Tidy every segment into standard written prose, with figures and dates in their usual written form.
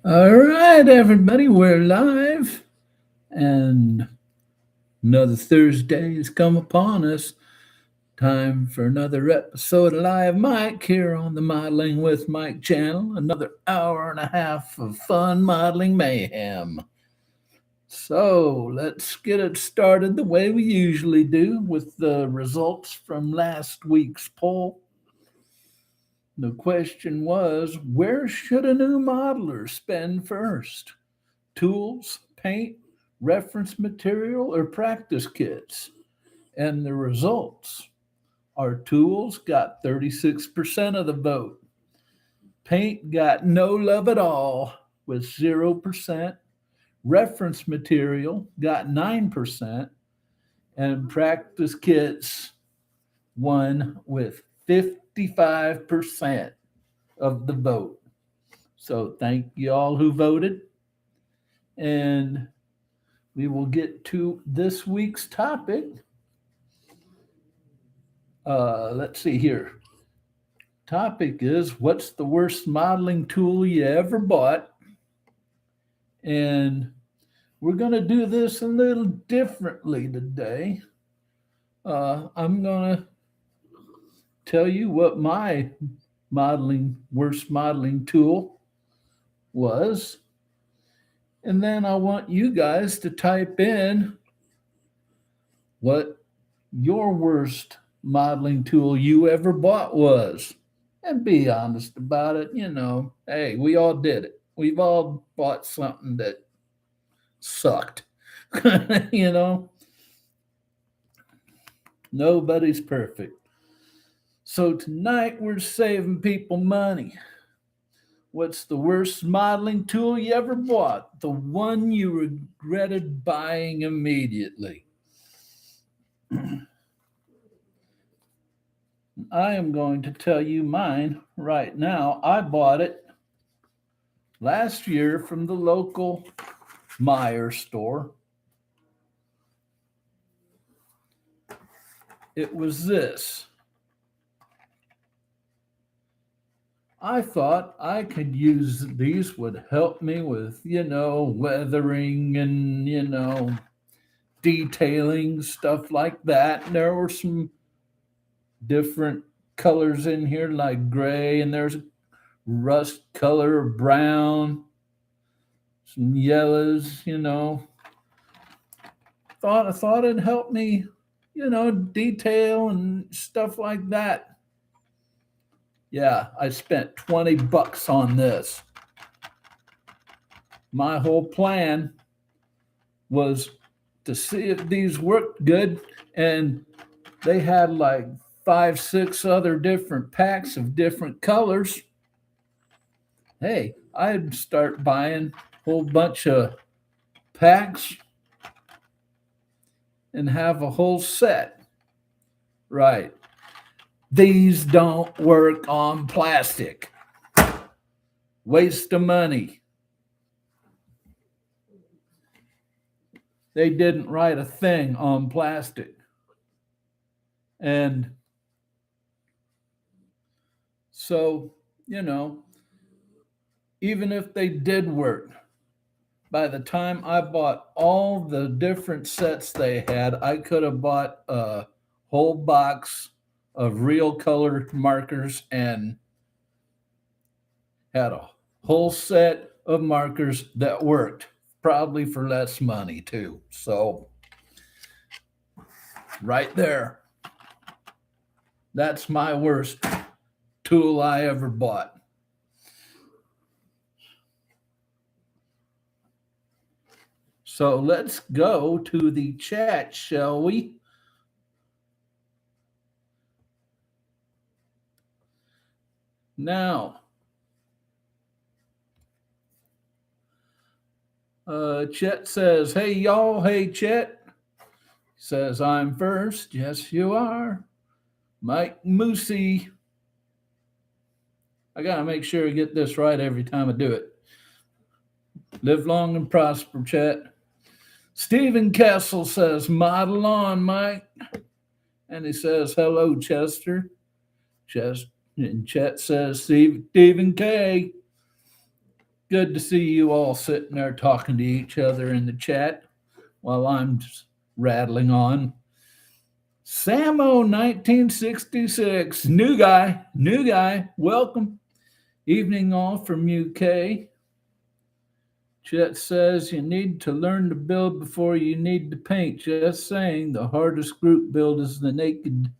All right, everybody, we're live, and another Thursday has come upon us. Time for another episode of Live Mike here on the Modeling with Mike channel. Another hour and a half of fun modeling mayhem. So let's get it started the way we usually do with the results from last week's poll. The question was, where should a new modeler spend first? Tools, paint, reference material, or practice kits? And the results, our tools got 36% of the vote. Paint got no love at all with 0%. Reference material got 9%. And practice kits won with 55% of the vote. So thank you all who voted. And we will get to this week's topic. Let's see here. Topic is, what's the worst modeling tool you ever bought? And we're going to do this a little differently today. I'm going to tell you what my worst modeling tool was. And then I want you guys to type in what your worst modeling tool you ever bought was. And be honest about it. Hey, we all did it. We've all bought something that sucked. you know, Nobody's perfect. So tonight we're saving people money. What's the worst modeling tool you ever bought? The one you regretted buying immediately. I am going to tell you mine right now. I bought it last year from the local Meijer store. It was this. I thought I could use these would help me with, weathering and, detailing, stuff like that. And there were some different colors in here like gray, and there's a rust color, brown, some yellows, I thought it'd help me, detail and stuff like that. Yeah, I spent $20 on this. My whole plan was to see if these worked good, and they had like 5, 6 other different packs of different colors. Hey, I'd start buying a whole bunch of packs and have a whole set. Right. These don't work on plastic. Waste of money. They didn't write a thing on plastic. And so, even if they did work, by the time I bought all the different sets they had, I could have bought a whole box of real color markers and had a whole set of markers that worked, probably for less money too. So, right there, that's my worst tool I ever bought. So let's go to the chat, shall we? Now, Chet says, hey, y'all. Hey, Chet. Says, I'm first. Yes, you are. Mike Moosey. I got to make sure I get this right every time I do it. Live long and prosper, Chet. Stephen Kessel says, model on, Mike. And he says, hello, Chester. And Chet says, Stephen K. Good to see you all sitting there talking to each other in the chat while I'm just rattling on. Samo 1966, new guy, welcome. Evening all from UK. Chet says you need to learn to build before you need to paint. Just saying, the hardest group build is the naked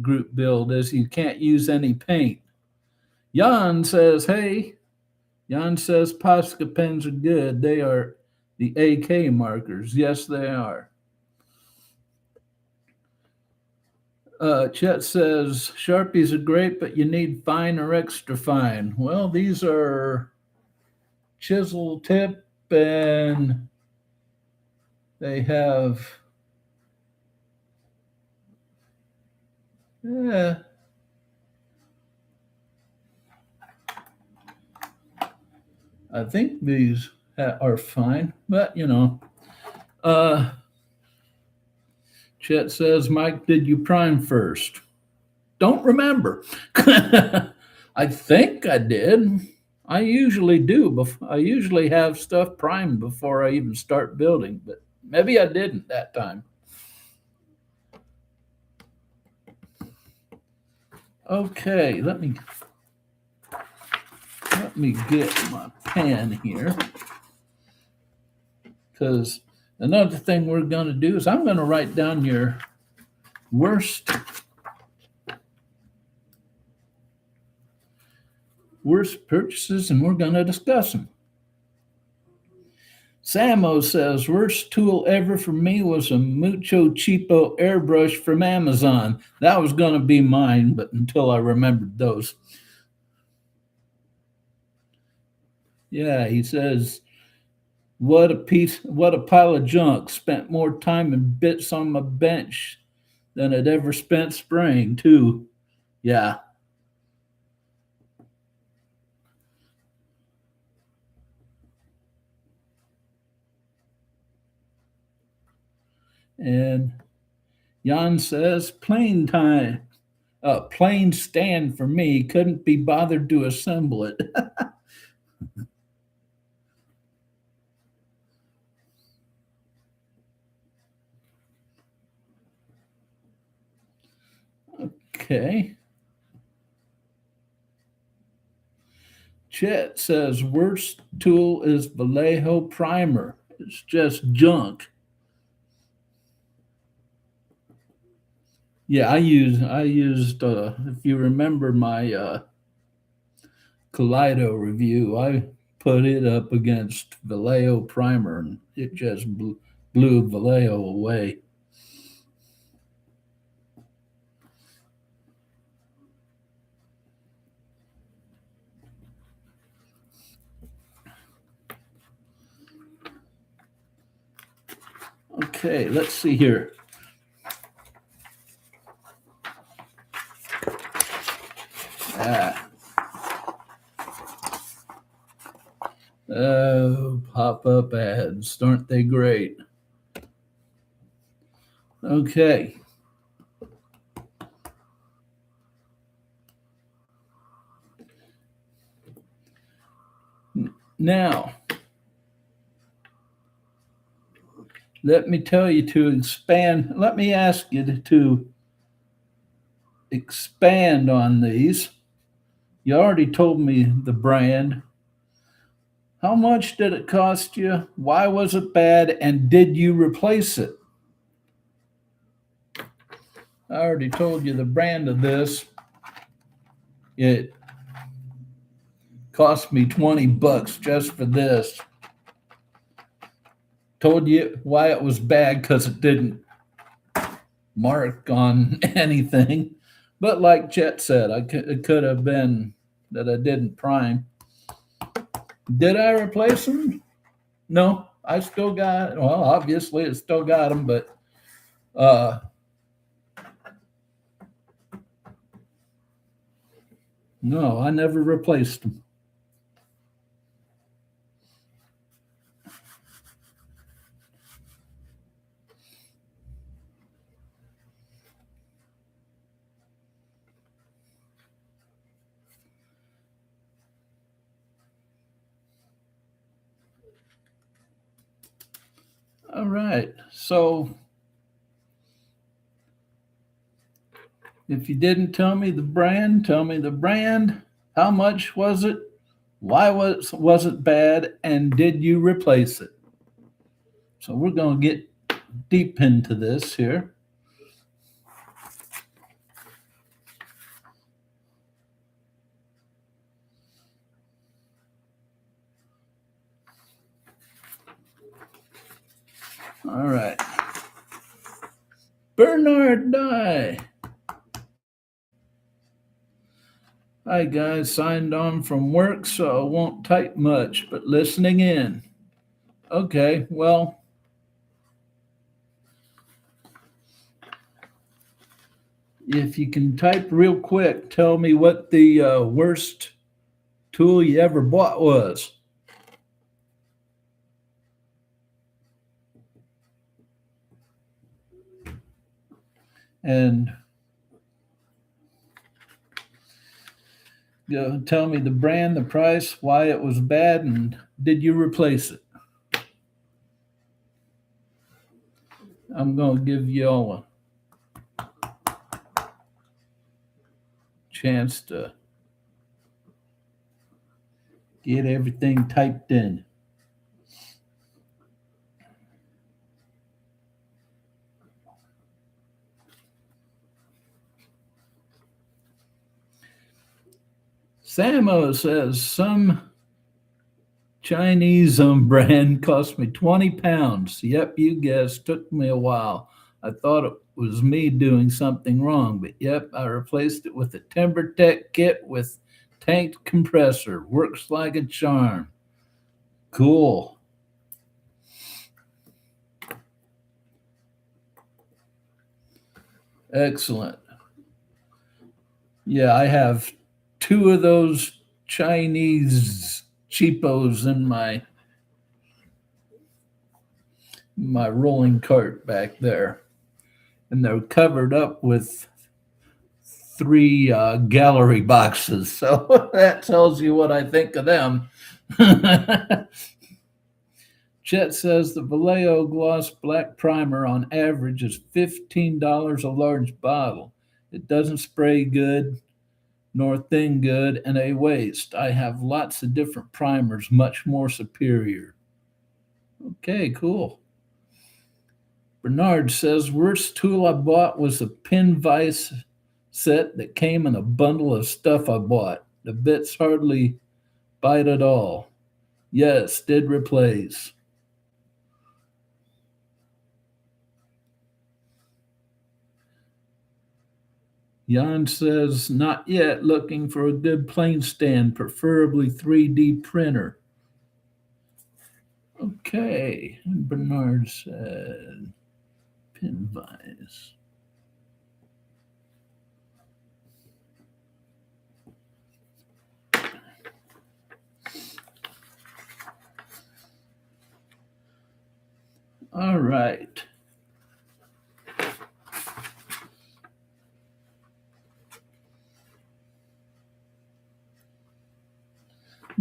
group build, as you can't use any paint. Jan says, hey. Jan says Posca pens are good. They are the AK markers. Yes, they are. Chet says Sharpies are great, but you need fine or extra fine. Well, these are chisel tip, and they have I think these are fine, but uh, Chet says, Mike, did you prime first? Don't remember. I think I did. I usually do. I usually have stuff primed before I even start building, but maybe I didn't that time. Okay, let me get my pen here, because another thing we're going to do is I'm going to write down your worst purchases, and we're going to discuss them. Samo says, worst tool ever for me was a Mucho Cheapo airbrush from Amazon. That was going to be mine, but until I remembered those. Yeah, he says, what a pile of junk. Spent more time and bits on my bench than I'd ever spent spraying, too. Yeah. And Jan says, plain stand for me. Couldn't be bothered to assemble it. Okay. Chet says worst tool is Vallejo primer. It's just junk. Yeah, I used if you remember my Kaleido review, I put it up against Vallejo primer, and it just blew Vallejo away. Okay, let's see here. Oh, pop-up ads, aren't they great? Okay. Now, let me ask you to expand on these. You already told me the brand. How much did it cost you? Why was it bad? And did you replace it? I already told you the brand of this. It cost me $20 just for this. Told you why it was bad, because it didn't mark on anything. But like Chet said, it could have been that I didn't prime. Did I replace them? No, I still got. Well, obviously, I still got them, but no, I never replaced them. All right. So if you didn't tell me the brand, tell me the brand. How much was it? Why was it bad? And did you replace it? So we're going to get deep into this here. All right. Bernard Dye. Hi, guys. Signed on from work, so I won't type much, but listening in. Okay, well, if you can type real quick, tell me what the worst tool you ever bought was. And tell me the brand, the price, why it was bad, and did you replace it? I'm going to give you all a chance to get everything typed in. Samo says some Chinese brand cost me 20 pounds. Yep, you guessed. Took me a while. I thought it was me doing something wrong, but yep, I replaced it with a TimberTech kit with tanked compressor. Works like a charm. Cool. Excellent. Yeah, I have two of those Chinese cheapos in my rolling cart back there, and they're covered up with three gallery boxes. So that tells you what I think of them. Chet says the Vallejo Gloss Black Primer on average is $15 a large bottle. It doesn't spray good nor thin good and a waste. I have lots of different primers, much more superior. Okay, cool. Bernard says worst tool I bought was a pin vise set that came in a bundle of stuff I bought. The bits hardly bite at all. Yes, did replace. Jan says, not yet, looking for a good plane stand, preferably 3D printer. Okay, Bernard said, pin vise. All right.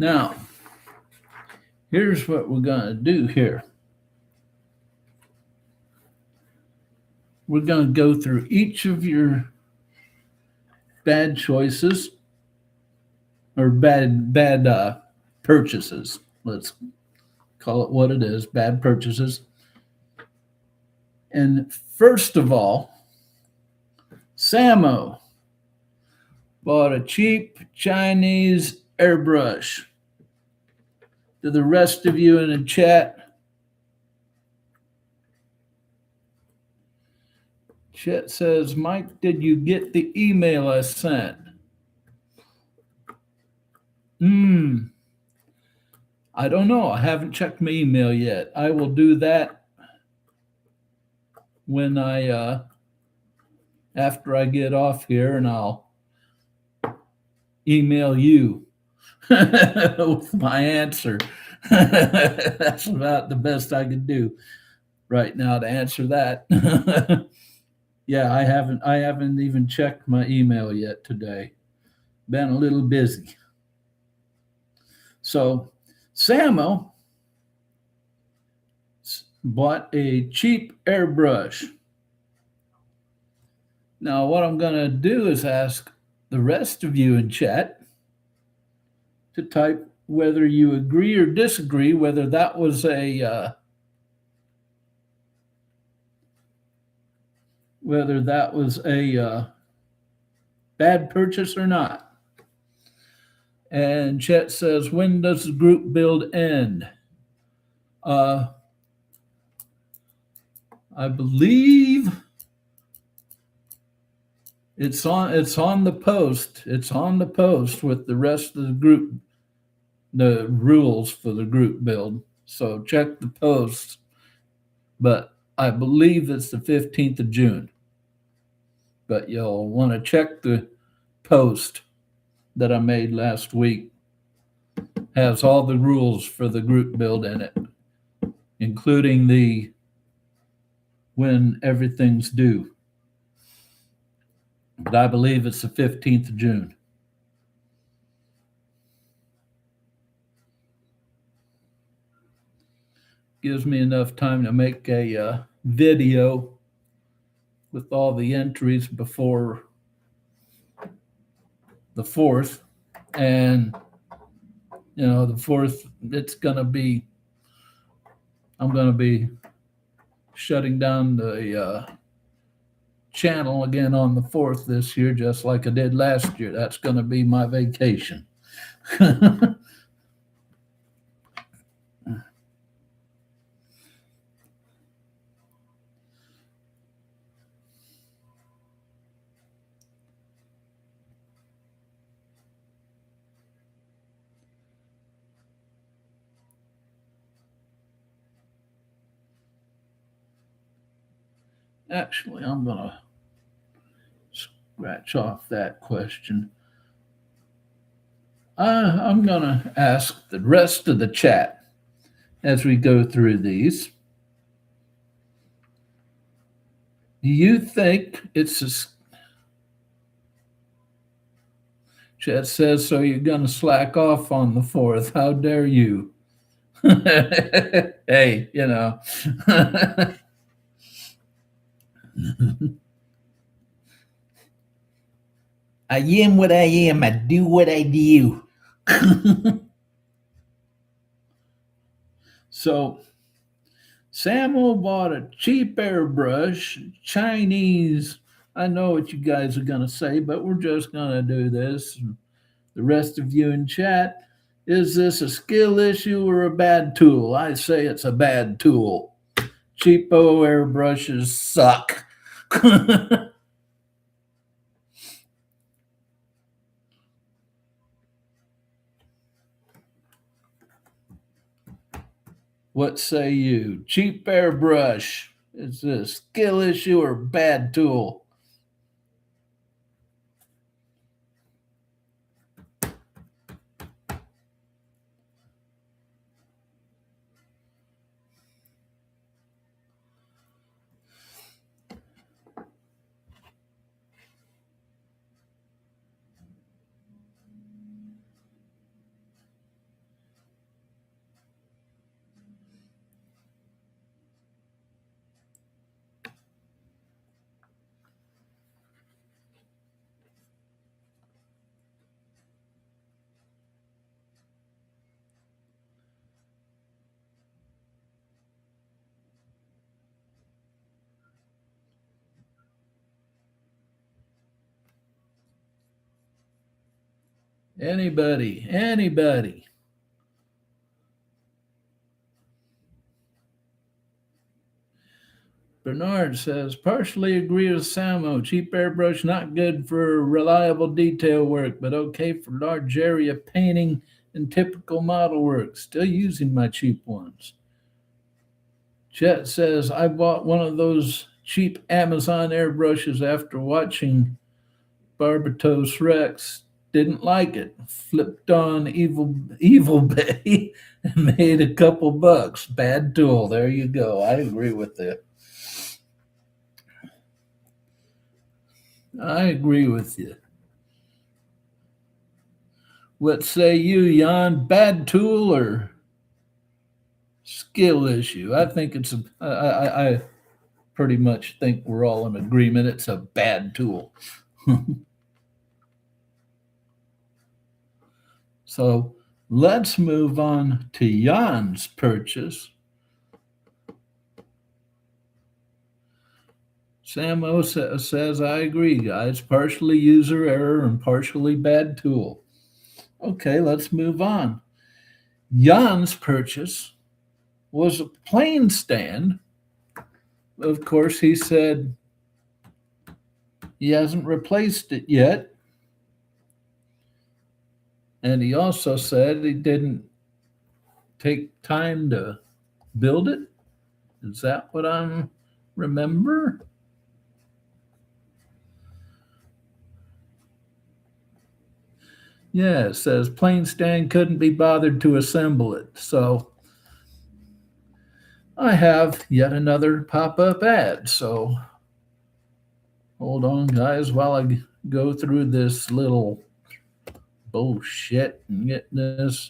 Now, here's what we're going to do here. We're going to go through each of your bad choices or bad purchases. Let's call it what it is, bad purchases. And first of all, Samo bought a cheap Chinese airbrush. To the rest of you in the chat, Chet says, Mike, did you get the email I sent? I don't know. I haven't checked my email yet. I will do that when after I get off here, and I'll email you with my answer. That's about the best I could do right now to answer that. Yeah, I haven't even checked my email yet today. Been a little busy. So, Samo bought a cheap airbrush. Now, what I'm going to do is ask the rest of you in chat to type whether you agree or disagree, whether that was a bad purchase or not. And Chet says, when does the group build end? I believe it's on the post. It's on the post with the rest of the group, the rules for the group build. So check the post. But I believe it's the 15th of June. But you'll want to check the post that I made last week. Has all the rules for the group build in it, including the when everything's due. But I believe it's the 15th of June. Gives me enough time to make a video with all the entries before the 4th. And, the 4th, I'm going to be shutting down the channel again on the 4th this year, just like I did last year. That's going to be my vacation. Actually, I'm going to scratch off that question. I'm going to ask the rest of the chat as we go through these. Do you think it's a... Chat says, so you're going to slack off on the 4th. How dare you? Hey, I am what I am. I do what I do. So, Samuel bought a cheap airbrush, Chinese. I know what you guys are going to say, but we're just going to do this. The rest of you in chat, is this a skill issue or a bad tool? I say it's a bad tool. Cheapo airbrushes suck. What say you? Cheap airbrush. Is this a skill issue or bad tool? Anybody. Bernard says, partially agree with Samo. Cheap airbrush not good for reliable detail work, but okay for large area painting and typical model work. Still using my cheap ones. Chet says, I bought one of those cheap Amazon airbrushes after watching Barbatos Rex. Didn't like it. Flipped on Evil Bay and made a couple bucks. Bad tool. There you go. I agree with it. I agree with you. What say you, Jan? Bad tool or skill issue. I think it's I pretty much think we're all in agreement. It's a bad tool. So let's move on to Jan's purchase. Samo says, I agree, guys. Partially user error and partially bad tool. Okay, let's move on. Jan's purchase was a plane stand. Of course, he said he hasn't replaced it yet. And he also said he didn't take time to build it. Is that what I remember? Yeah, it says plane stand couldn't be bothered to assemble it. So I have yet another pop-up ad. So hold on, guys, while I go through this little bullshit and get this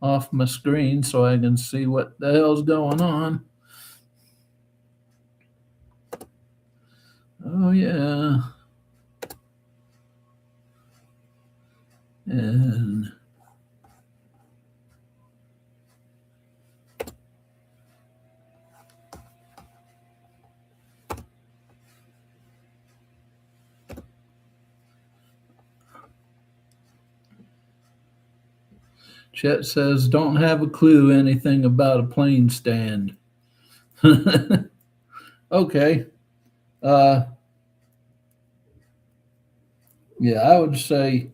off my screen so I can see what the hell's going on. Oh, yeah. And Chet says, don't have a clue anything about a plane stand. Okay. Uh, yeah, I would say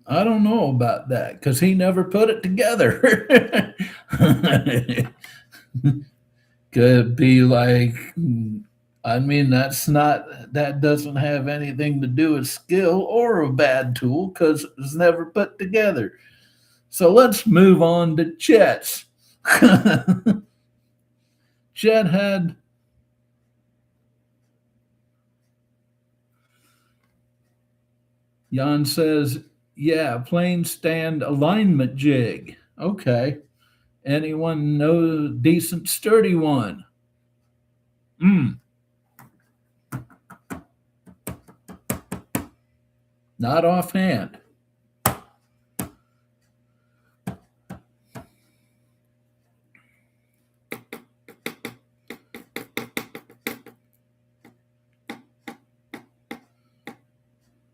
I don't know about that because he never put it together. Could be like, I mean, that doesn't have anything to do with skill or a bad tool because it's never put together. So let's move on to Chet's. Chet had Jan says, yeah, plane stand alignment jig. Okay. Anyone know decent sturdy one? Not offhand.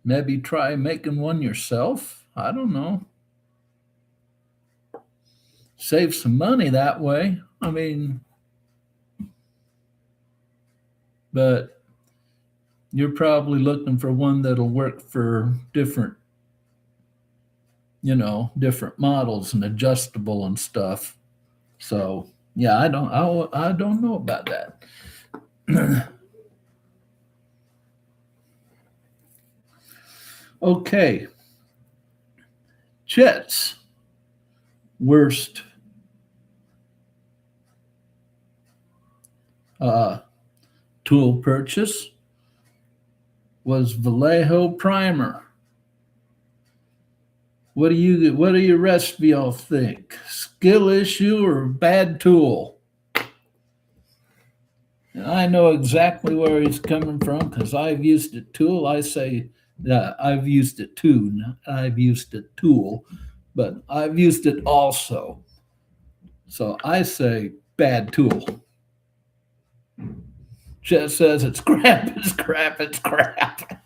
Maybe try making one yourself. I don't know. Save some money that way. I mean, but you're probably looking for one that'll work for different, different models and adjustable and stuff. So yeah, I don't know about that. Okay, Chet's worst tool purchase was Vallejo primer. What do you rest of y'all think? Skill issue or bad tool? And I know exactly where he's coming from because I've used it tool. I say that I've used it too. I've used it tool, but I've used it also. So I say bad tool. Chet says it's crap, it's crap, it's crap.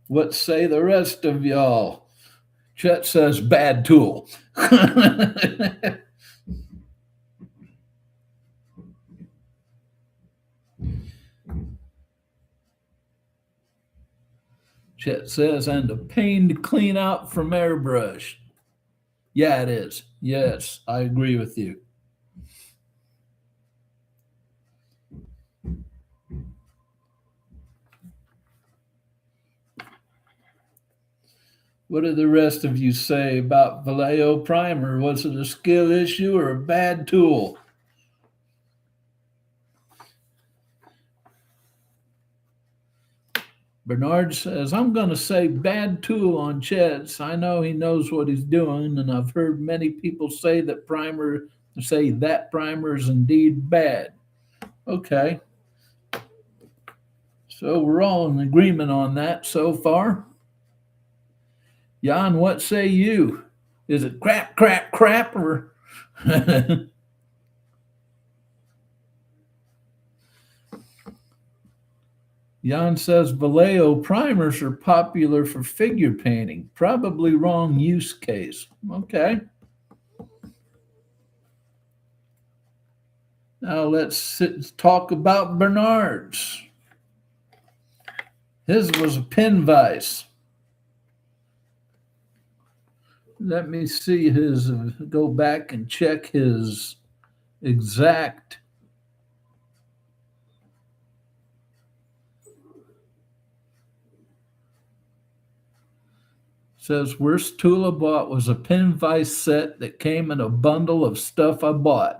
What say the rest of y'all? Chet says bad tool. Chet says, and a pain to clean out from airbrush. Yeah, it is. Yes, I agree with you. What do the rest of you say about Vallejo Primer? Was it a skill issue or a bad tool? Bernard says, I'm going to say bad tool on Chet's. I know he knows what he's doing, and I've heard many people say that primer is indeed bad. Okay. So we're all in agreement on that so far. Jan, what say you? Is it crap, crap, crap, or Jan says Vallejo primers are popular for figure painting. Probably wrong use case. Okay. Now let's talk about Bernard's. His was a pin vise. Let me see his, go back and check his exact. Says worst tool I bought was a pin vise set that came in a bundle of stuff I bought.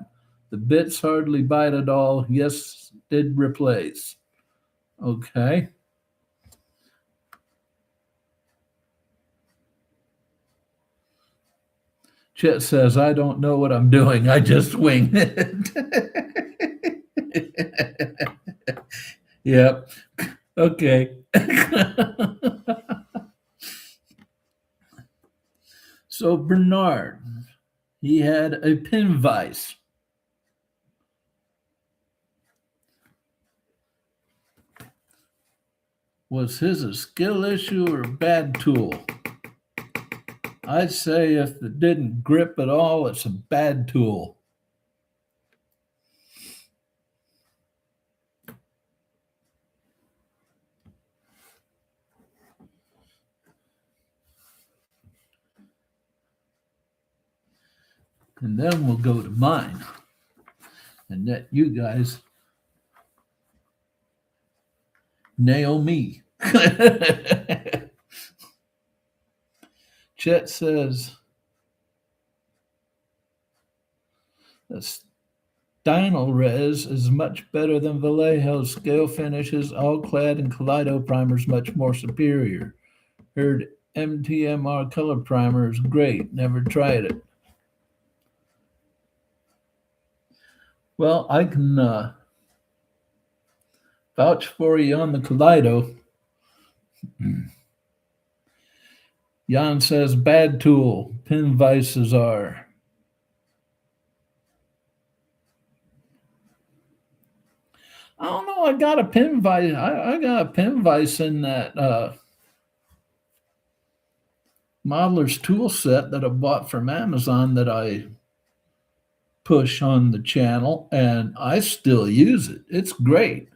The bits hardly bite at all. Yes, did replace. Okay. Chet says, I don't know what I'm doing. I just wing it. Yep. Okay. So Bernard, he had a pin vise. Was his a skill issue or a bad tool? I'd say if it didn't grip at all, it's a bad tool. And then we'll go to mine and let you guys nail me. Chet says, Stynylrez is much better than Vallejo's. Scale finishes, all clad in Kaleido primers, much more superior. Heard MTMR color primer is great. Never tried it. Well, I can vouch for you on the Kaleido. Jan says bad tool. Pin vices are. I don't know. I got a pin vice. I got a pin vice in that modeler's tool set that I bought from Amazon that I push on the channel, and I still use it. It's great.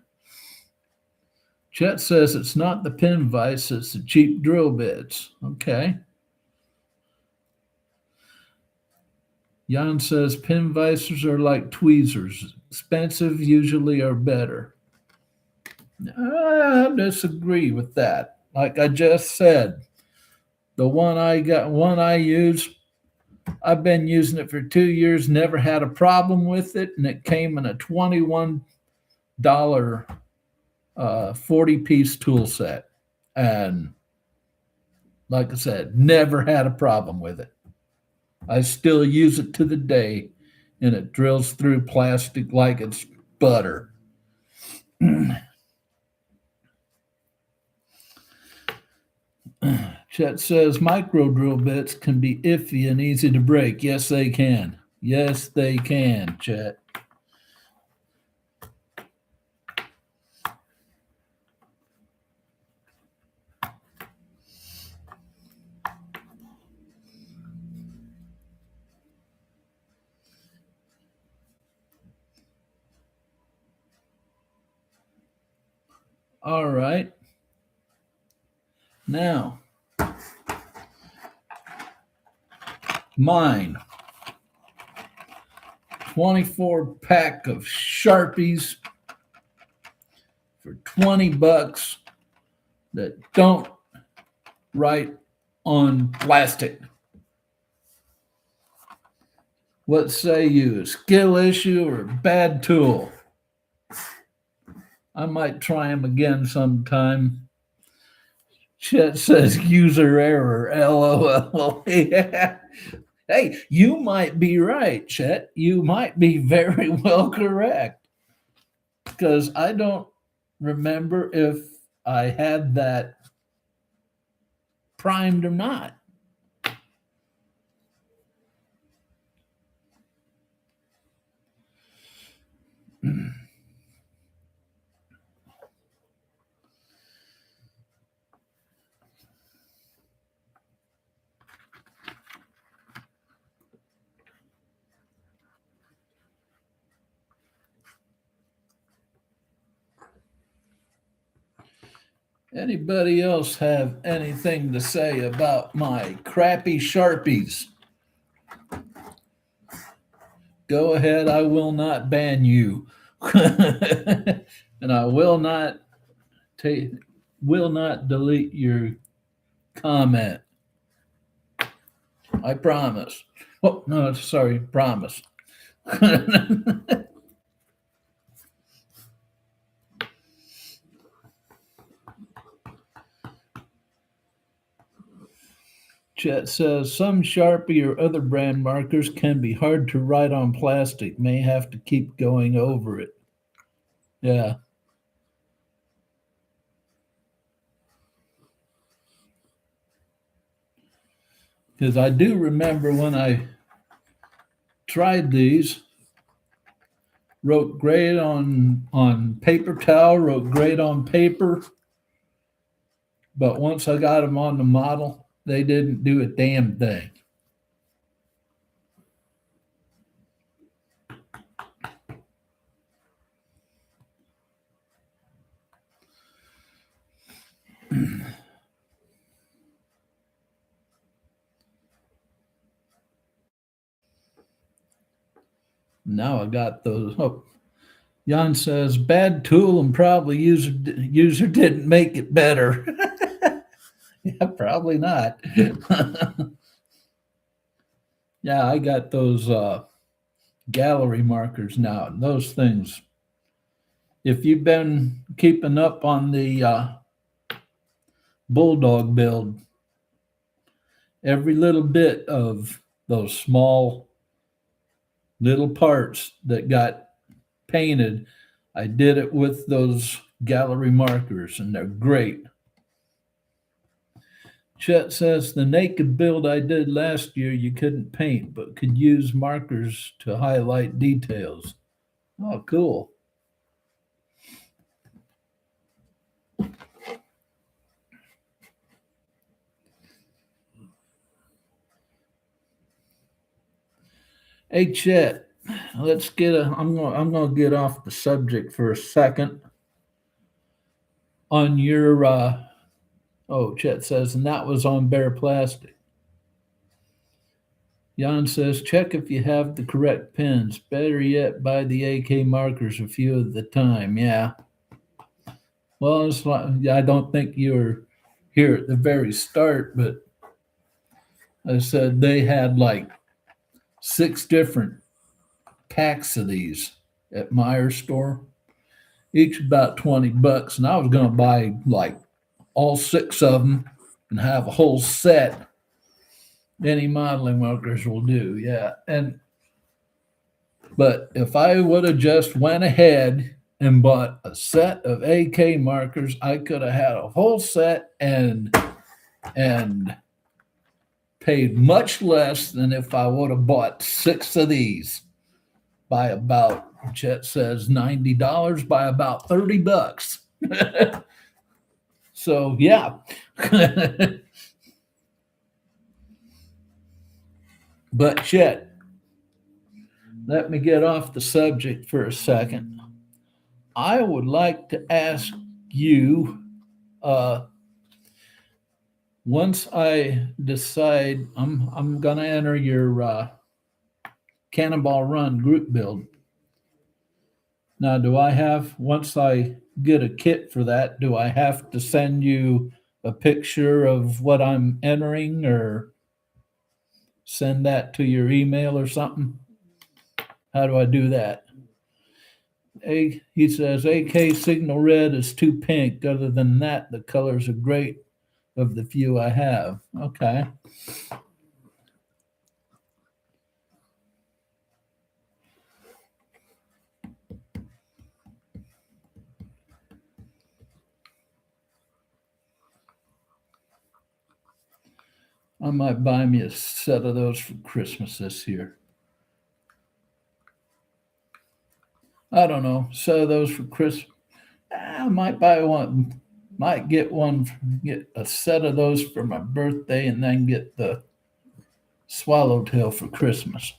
Chet says it's not the pin vise, it's the cheap drill bits. Okay. Jan says pin vices are like tweezers. Expensive usually are better. I disagree with that. Like I just said, the one I use, I've been using it for 2 years, never had a problem with it, and it came in a $21 40-piece tool set. And like I said, never had a problem with it. I still use it to the day, and it drills through plastic like it's butter. Chet says micro drill bits can be iffy and easy to break. Yes, they can. Yes, they can, Chet. All right. Now, mine 24 pack of Sharpies for $20 that don't write on plastic. What say you? Skill issue or bad tool? I might try them again sometime. Chet says user error. LOL. Yeah. Hey, you might be right, Chet. You might be very well correct. Because I don't remember if I had that primed or not. Anybody else have anything to say about my crappy Sharpies? Go ahead, I will not ban you. And I will not delete your comment. I promise. Oh, no, sorry, promise. Chet says some Sharpie or other brand markers can be hard to write on plastic. May have to keep going over it. Yeah. Because I do remember when I tried these, wrote great on paper towel, wrote great on paper, but once I got them on the model, they didn't do a damn thing. Now I got those. Oh, Jan says bad tool and probably user didn't make it better. Yeah, probably not. Yeah, I got those gallery markers now. And those things. If you've been keeping up on the Bulldog build, every little bit of those small little parts that got painted, I did it with those gallery markers, and they're great. Chet says the naked build I did last year, you couldn't paint, but could use markers to highlight details. Oh, cool. Hey, Chet, let's get a. I'm gonna get off the subject for a second. On your Chet says, and that was on bare plastic. Jan says, check if you have the correct pins. Better yet, buy the AK markers a few at the time. Yeah. Well, it's like, I don't think you were here at the very start, but I said they had like 6 different packs of these at Meijer store, each about $20, and I was going to buy like all 6 of them and have a whole set. Any modeling markers will do, yeah. But if I would have just went ahead and bought a set of AK markers, I could have had a whole set and paid much less than if I would have bought 6 of these by about, Chet says, $90, by about $30. So yeah. But Chet, let me get off the subject for a second. I would like to ask you, once I decide I'm gonna enter your Cannonball Run group build. Now, once I get a kit for that, do I have to send you a picture of what I'm entering or send that to your email or something? How do I do that? He says AK Signal Red is too pink. Other than that, the colors are great of the few I have. Okay. I might buy me a set of those for Christmas this year. I don't know. Set of those for Christmas. I might buy one. Might get one. Get a set of those for my birthday, and then get the swallowtail for Christmas.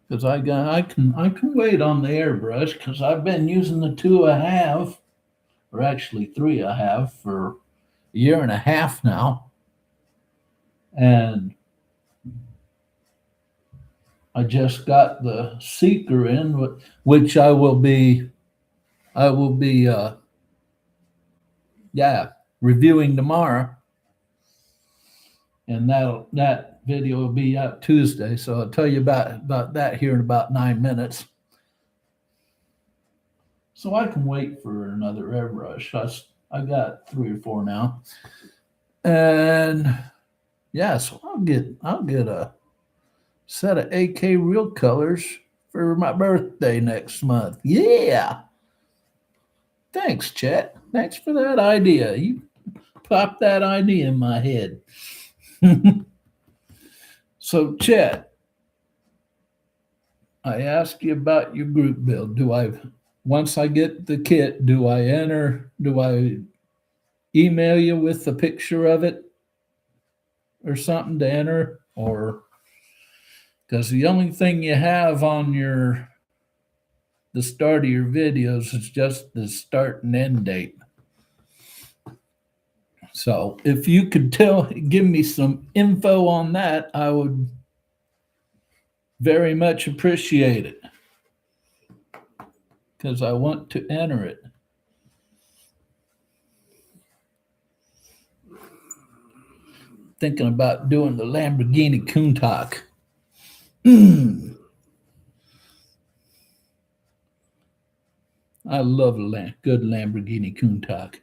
Because I can wait on the airbrush because I've been using the two I have, or actually three I have for a year and a half now, and I just got the Seeker in, which I will be yeah, reviewing tomorrow, and that video will be out Tuesday. So I'll tell you about that here in about 9 minutes. So I can wait for another airbrush. I got three or four now, and yeah, so I'll get a set of AK real colors for my birthday next month. Yeah, thanks, Chet. Thanks for that idea. You popped that idea in my head. So, Chet, I asked you about your group build. Once I get the kit, do I email you with a picture of it or something to enter? Or because the only thing you have on the start of your videos is just the start and end date. So if you could give me some info on that, I would very much appreciate it because I want to enter it. Thinking about doing the Lamborghini Countach. I love a good Lamborghini Countach.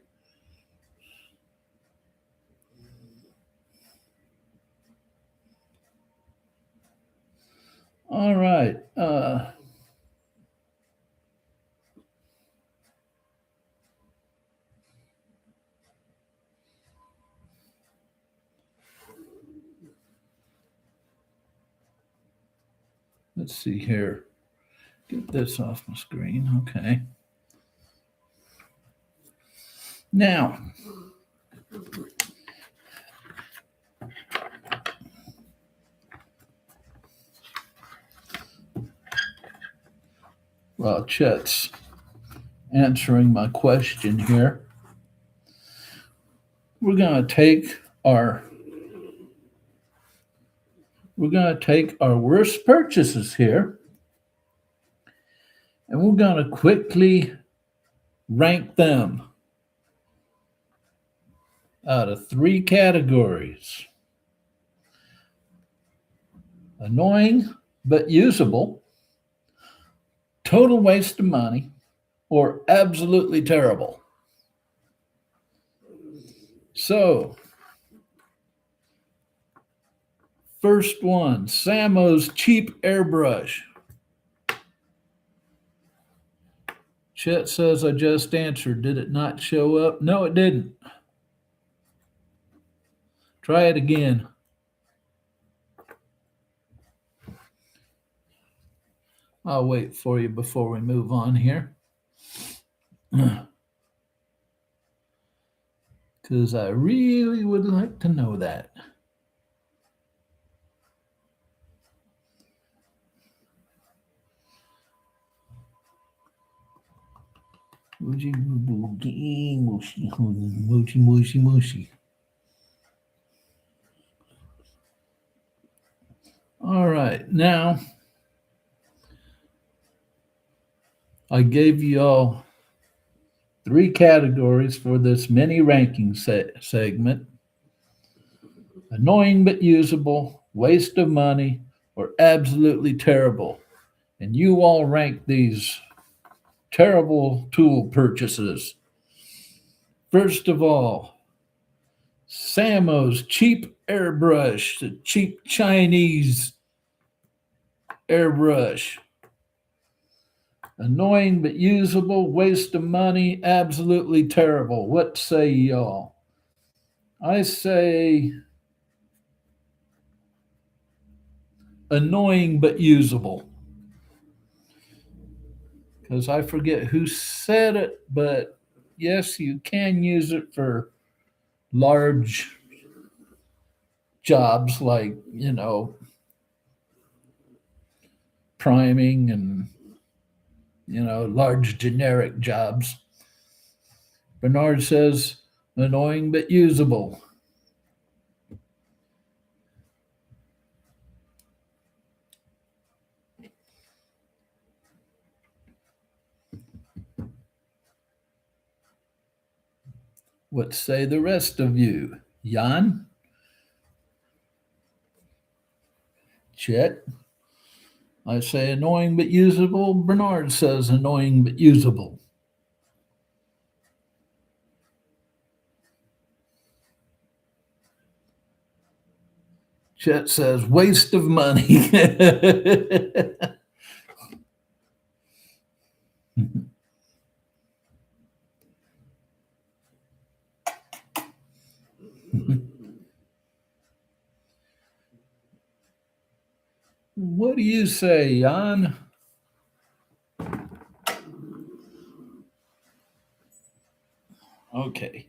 All right. Let's see here. Get this off my screen. Okay. Now, while Chet's answering my question here, we're going to take our worst purchases here, and we're going to quickly rank them out of three categories: annoying but usable, total waste of money, or absolutely terrible. So, first one, Samo's cheap airbrush. Chet says I just answered. Did it not show up? No, it didn't. Try it again. I'll wait for you before we move on here. Because I really would like to know that. Mushy, mushy, mushy, mushy. All right. Now, I gave you all three categories for this mini ranking segment: annoying but usable, waste of money, or absolutely terrible. And you all rank these terrible tool purchases. First of all, Samo's cheap airbrush, the cheap Chinese airbrush. Annoying but usable, waste of money, absolutely terrible. What say y'all? I say annoying but usable. Because I forget who said it, but yes, you can use it for large jobs like, priming and, large generic jobs. Bernard says annoying but usable. What say the rest of you? Jan? Chet? I say annoying but usable. Bernard says annoying but usable. Chet says waste of money. What do you say, Jan? Okay.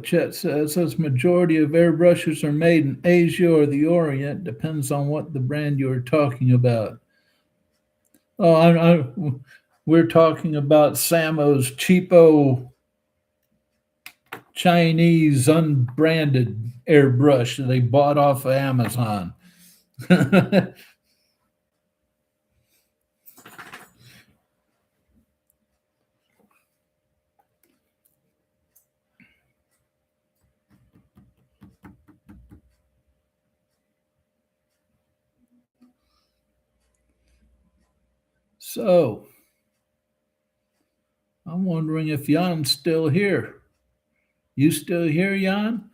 Chet says majority of airbrushes are made in Asia or the Orient. Depends on what the brand you are talking about. Oh, we're talking about Samo's cheapo Chinese unbranded airbrush that they bought off of Amazon. So, I'm wondering if Jan's still here. You still here, Jan?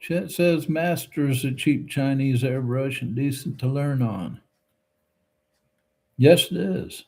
Chet says Master is a cheap Chinese airbrush and decent to learn on. Yes, it is.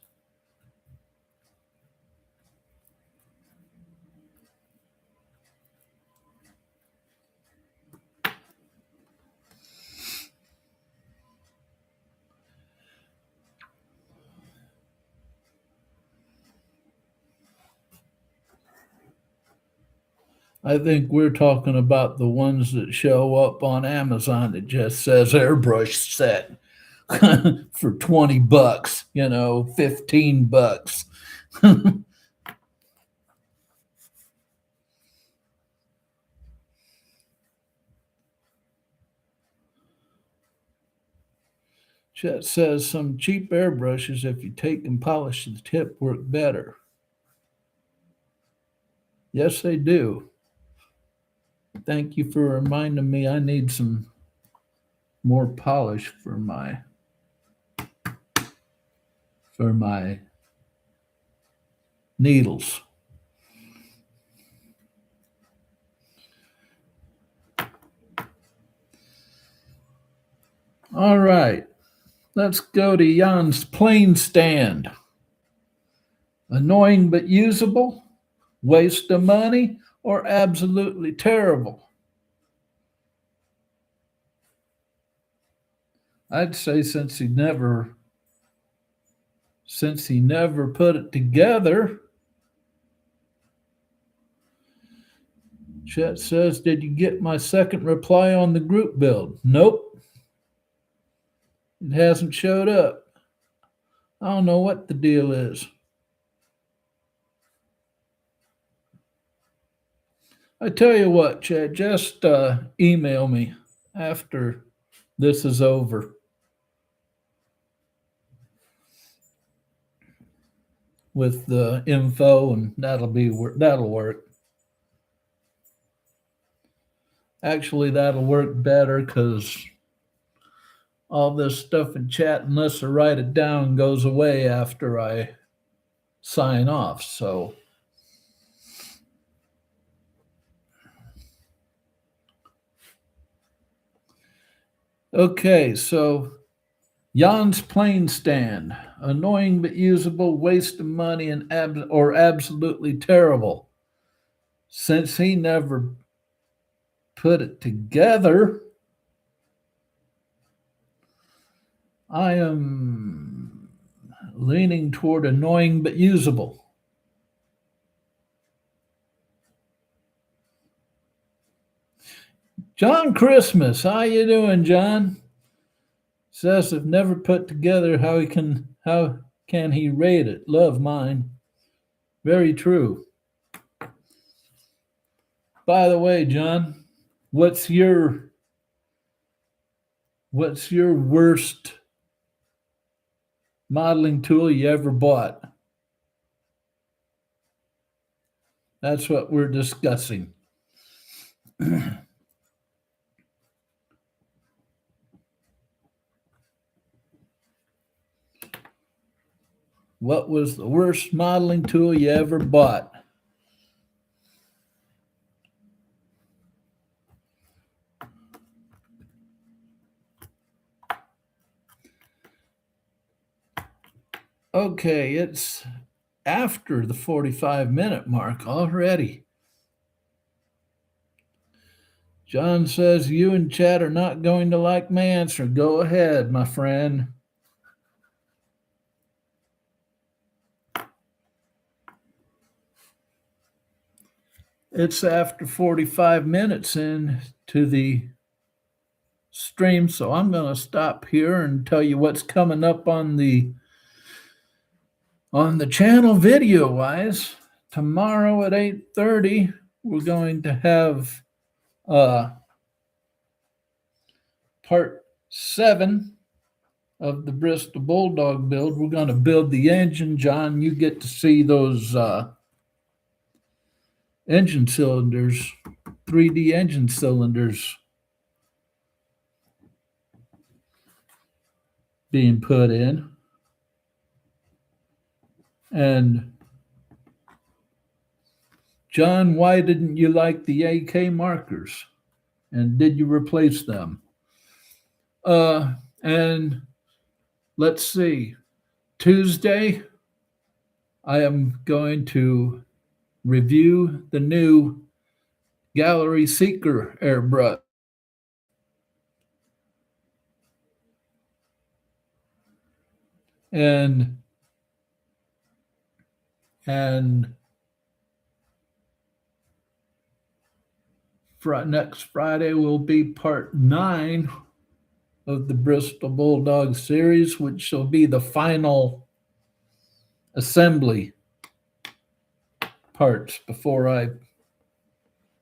I think we're talking about the ones that show up on Amazon that just says airbrush set for 20 bucks, 15 bucks. Chet says some cheap airbrushes, if you take and polish the tip, work better. Yes, they do. Thank you for reminding me I need some more polish for my needles. All right, let's go to Jan's plane stand. Annoying but usable, waste of money, or absolutely terrible? I'd say since he never put it together. Chet says, did you get my second reply on the group build? Nope, it hasn't showed up. I don't know what the deal is. I tell you what, Chet, just email me after this is over with the info, and that'll work. Actually, that'll work better because all this stuff in chat, unless I write it down, goes away after I sign off. So, okay, so Jan's plane stand, annoying but usable, waste of money, and or absolutely terrible. Since he never put it together, I am leaning toward annoying but usable. John Christmas, how you doing, John? Says if never put together, how can he rate it? Love mine. Very true. By the way, John, what's your worst modeling tool you ever bought? That's what we're discussing. What was the worst modeling tool you ever bought? Okay, it's after the 45-minute mark already. John says you and Chad are not going to like my answer. Go ahead, my friend. It's after 45 minutes into the stream, so I'm going to stop here and tell you what's coming up on the channel video wise. Tomorrow at 8:30, we're going to have part 7 of the Bristol Bulldog build. We're going to build the engine. John, you get to see those engine cylinders, 3D engine cylinders being put in. And John, why didn't you like the AK markers? And did you replace them? And let's see. Tuesday, I am going to review the new Gallery Seeker airbrush. And next Friday will be part 9 of the Bristol Bulldog series, which will be the final assembly parts before I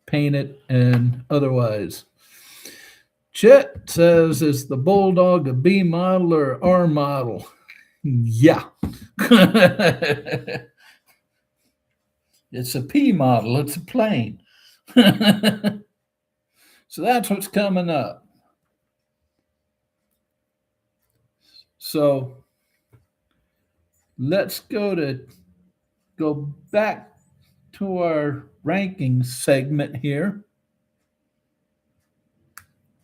paint it and otherwise. Chet says, is the Bulldog a B model or R model? Yeah. It's a P model. It's a plane. So that's what's coming up. So let's go back to our ranking segment here.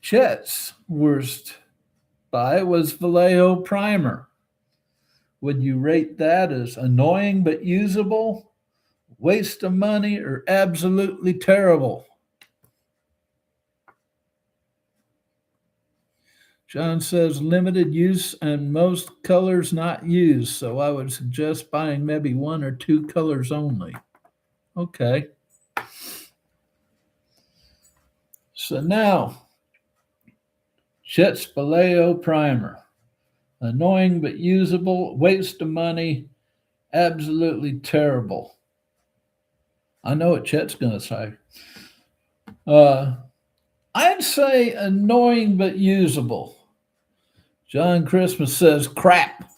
Chet's worst buy was Vallejo Primer. Would you rate that as annoying but usable, waste of money, or absolutely terrible? John says limited use and most colors not used, so I would suggest buying maybe one or two colors only. Okay. So now, Chet's Baleo primer. Annoying but usable, waste of money, absolutely terrible. I know what Chet's going to say. I'd say annoying but usable. John Christmas says crap.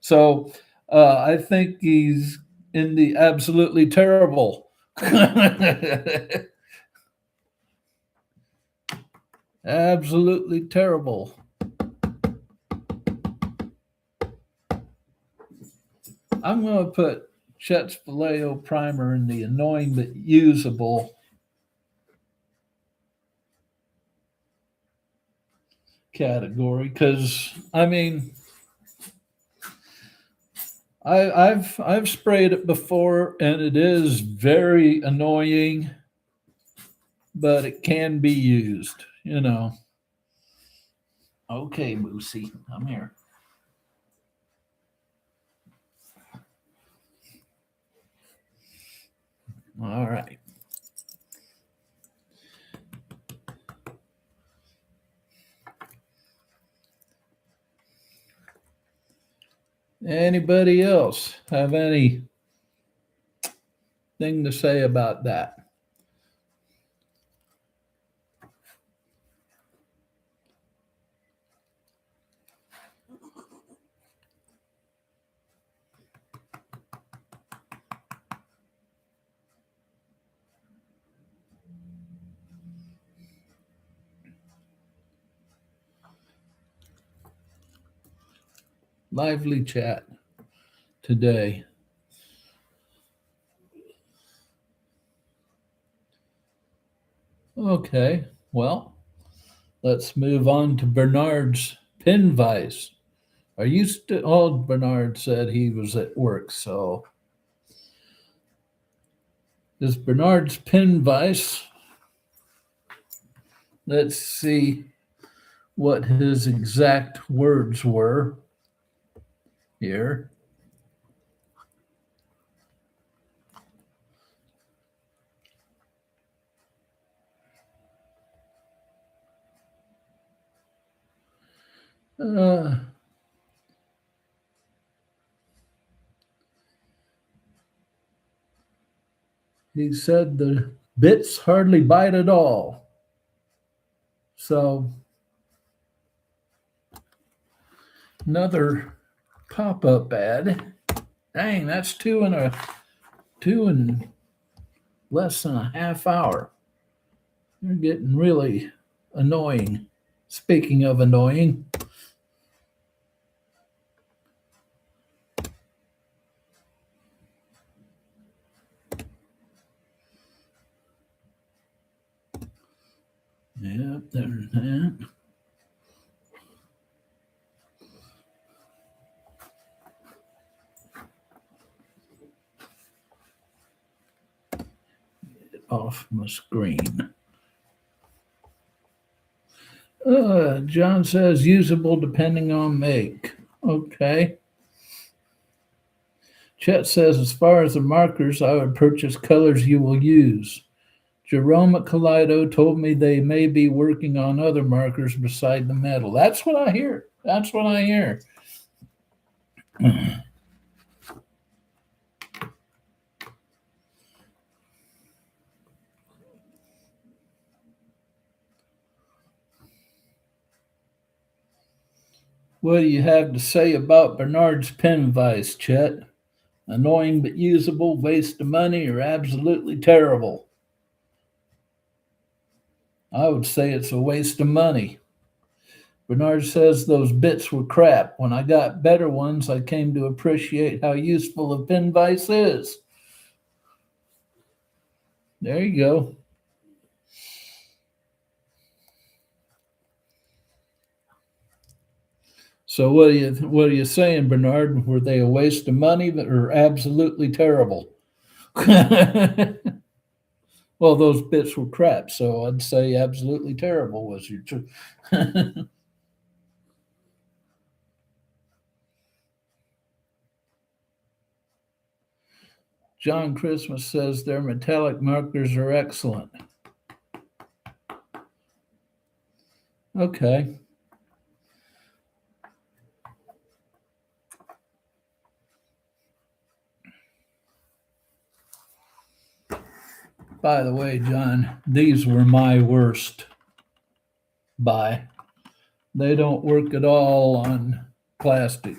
So I think he's in the absolutely terrible. Absolutely terrible. I'm going to put Chet's Vallejo primer in the annoying but usable category because I mean I've sprayed it before and it is very annoying, but it can be used, you know. Okay, Moosey, I'm here. All right. Anybody else have any thing to say about that? Lively chat today. Okay, well, let's move on to Bernard's pin vise. Are you still? Oh, Bernard said he was at work, so this Bernard's pin vise. Let's see what his exact words were here. Uh, he said the bits hardly bite at all. So another pop-up ad. Dang, that's two in less than a half hour. You're getting really annoying. Speaking of annoying, yeah, there's that. Get off my screen. John says usable depending on make. Okay. Chet says, as far as the markers, I would purchase colors you will use. Jerome at Kaleido told me they may be working on other markers beside the metal. That's what I hear. That's what I hear. What do you have to say about Bernard's pen vise, Chet? Annoying but usable, waste of money, or absolutely terrible? I would say it's a waste of money. Bernard says those bits were crap. When I got better ones, I came to appreciate how useful a pen vise is. There you go. So what are you saying, Bernard? Were they a waste of money that are absolutely terrible? Well, those bits were crap, so I'd say absolutely terrible was your truth. John Christmas says their metallic markers are excellent. Okay. By the way, John, these were my worst buy. They don't work at all on plastic.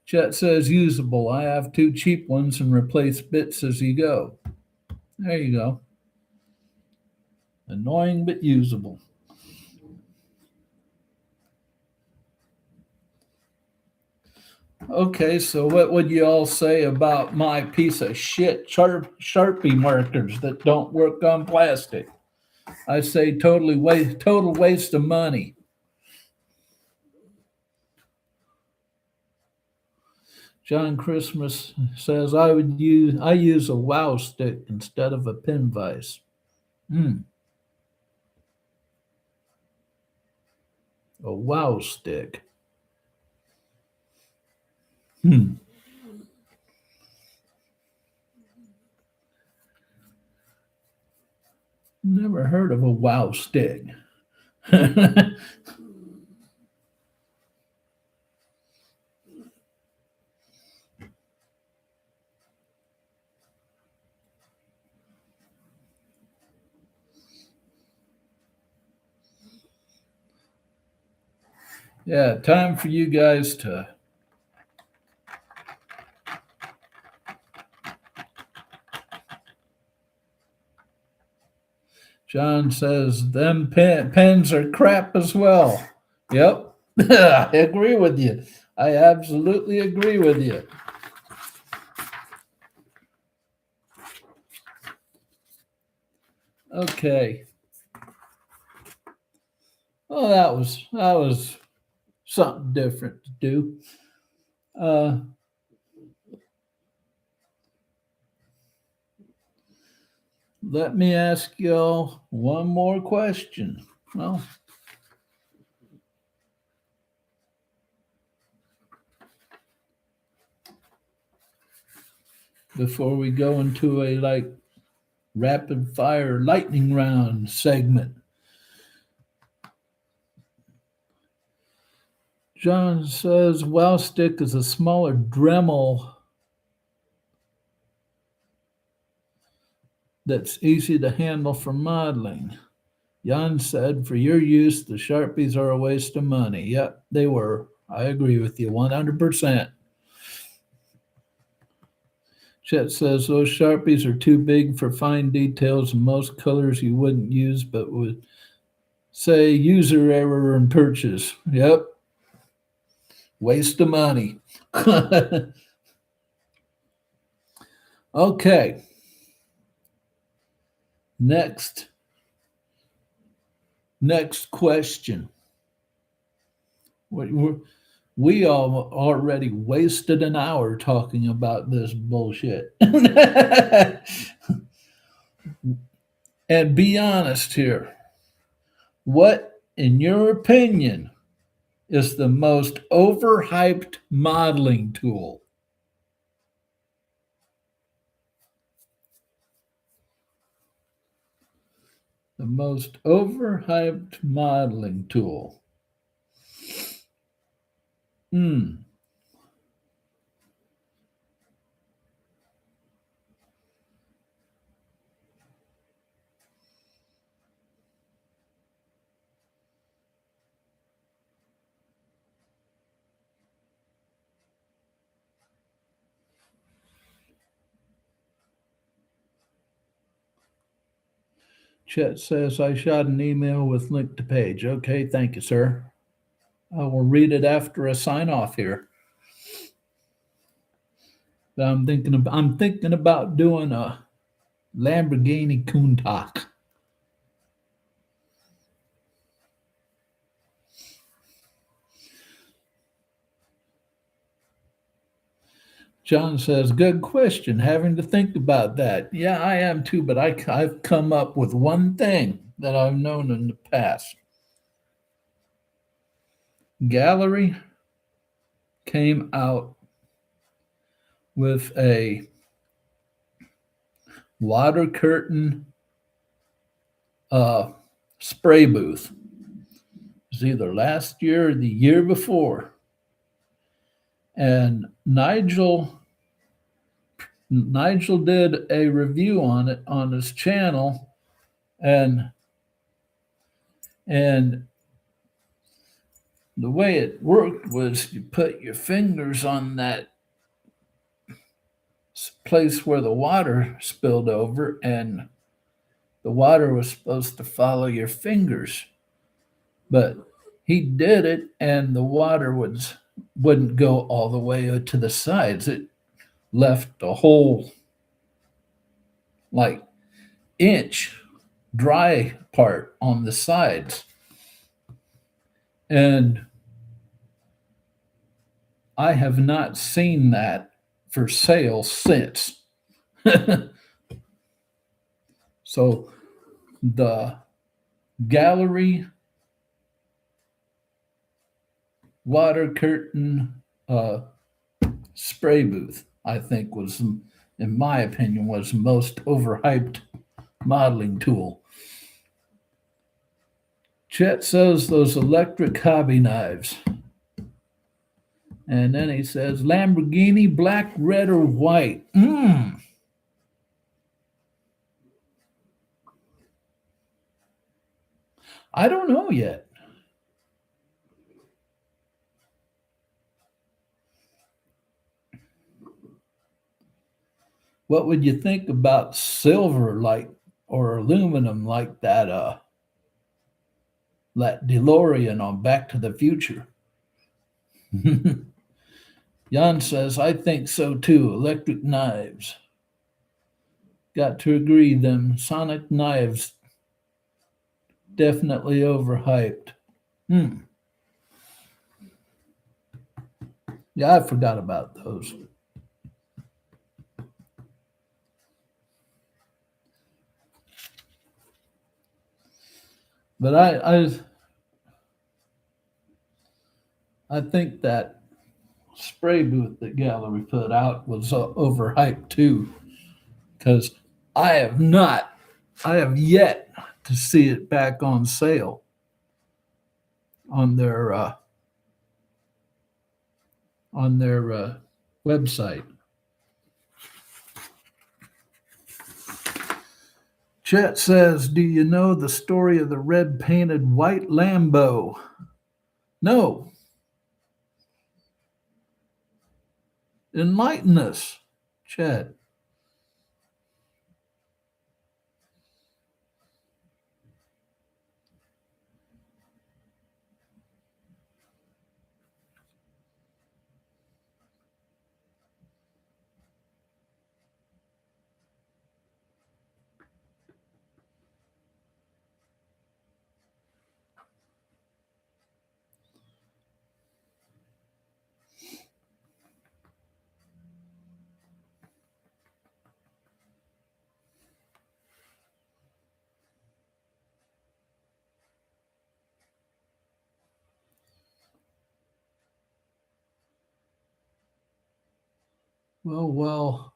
Chet says usable. I have two cheap ones and replace bits as you go. There you go. Annoying but usable. Okay, so what would you all say about my piece of shit Sharpie markers that don't work on plastic? I say total waste of money. John Christmas says I use a wow stick instead of a pin vise. A wow stick. Hmm. Never heard of a wow stick. Yeah, time for you guys to John says them pens are crap as well. Yep. I agree with you. I absolutely agree with you. Okay. Well, that was something different to do. Uh, Let me ask y'all one more question. Well, before we go into a rapid fire lightning round segment. John says wow stick is a smaller Dremel that's easy to handle for modeling. Jan said, for your use, the Sharpies are a waste of money. Yep, they were. I agree with you 100%. Chet says those Sharpies are too big for fine details and most colors you wouldn't use, but would say user error in purchase. Yep, waste of money. Okay. Next question. We all already wasted an hour talking about this bullshit. And be honest here. What, in your opinion, is the most overhyped modeling tool? The most overhyped modeling tool. Chet says I shot an email with link to page. Okay, thank you, sir. I will read it after a sign off here. But I'm thinking about doing a Lamborghini Countach. John says, good question. Having to think about that. Yeah, I am too, but I've come up with one thing that I've known in the past. Gallery came out with a water curtain spray booth. It was either last year or the year before. And Nigel did a review on it on his channel, and and the way it worked was you put your fingers on that place where the water spilled over, and the water was supposed to follow your fingers. But he did it, and the water wouldn't go all the way to the sides. It left a whole like inch dry part on the sides. And I have not seen that for sale since. So the gallery water curtain spray booth, I think, was, in my opinion, was the most overhyped modeling tool. Chet says those electric hobby knives. And then he says Lamborghini, black, red, or white. I don't know yet. What would you think about silver, like, or aluminum, like that DeLorean on Back to the Future? Jan says, I think so too. Electric knives. Got to agree, them sonic knives definitely overhyped. Yeah, I forgot about those. But I think that spray booth that Gallery put out was overhyped too, because I have yet to see it back on sale on their website. Chet says, do you know the story of the red painted white Lambo? No. Enlighten us, Chet. Well,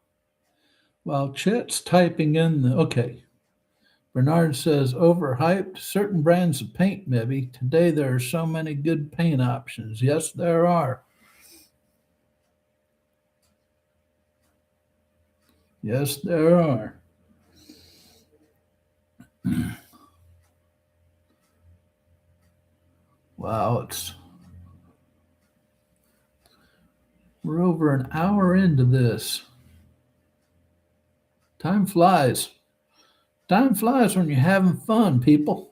while Chet's typing in okay. Bernard says, overhyped certain brands of paint, maybe. Today there are so many good paint options. Yes, there are. Yes, there are. Wow, we're over an hour into this. Time flies. Time flies when you're having fun, people.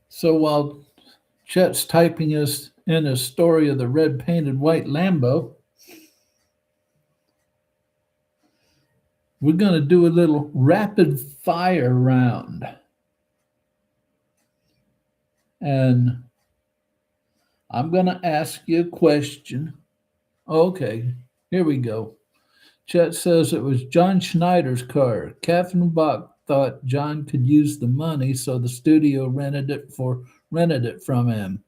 So while Chet's typing in his story of the red painted white Lambo, we're going to do a little rapid fire round. And I'm going to ask you a question. Okay, here we go. Chet says it was John Schneider's car. Catherine Bach thought John could use the money, so the studio rented it from him.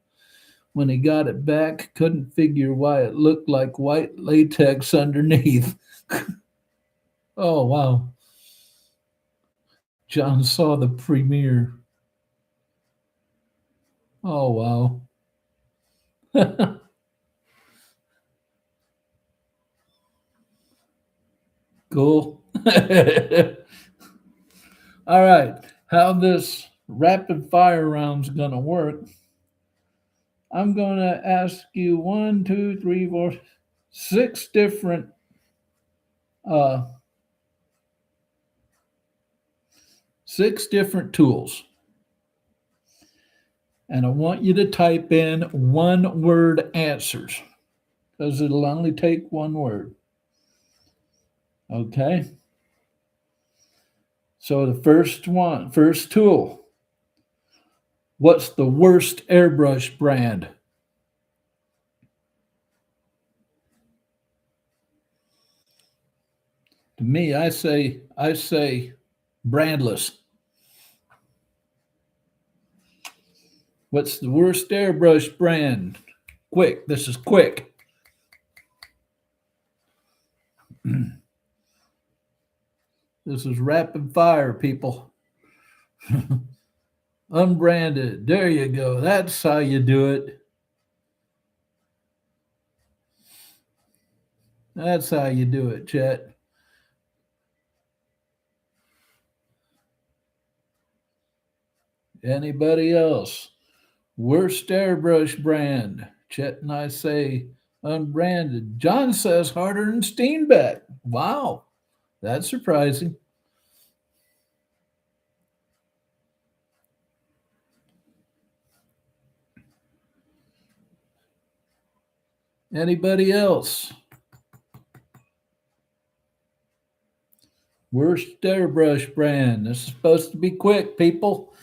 When he got it back, couldn't figure why it looked like white latex underneath. Oh wow. John saw the premiere. Oh wow. Cool. All right. How this rapid fire round's gonna work. I'm gonna ask you one, two, three, four, six different uh six different tools. And I want you to type in one word answers because it'll only take one word. Okay. So the first tool. What's the worst airbrush brand? To me, I say brandless. What's the worst airbrush brand? Quick. This is quick. This is rapid fire, people. Unbranded. There you go. That's how you do it. That's how you do it, Chet. Anybody else? Worst airbrush brand. Chet and I say unbranded. John says Harder than Steenbeck. Wow, that's surprising. Anybody else? Worst airbrush brand. This is supposed to be quick, people.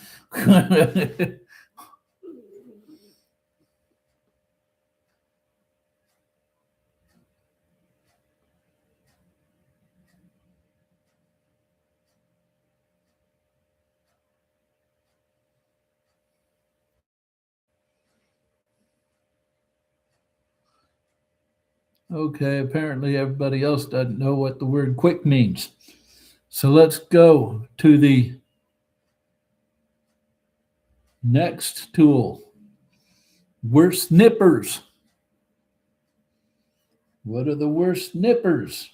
Okay, apparently everybody else doesn't know what the word quick means. So let's go to the next tool. Worst nippers. What are the worst nippers?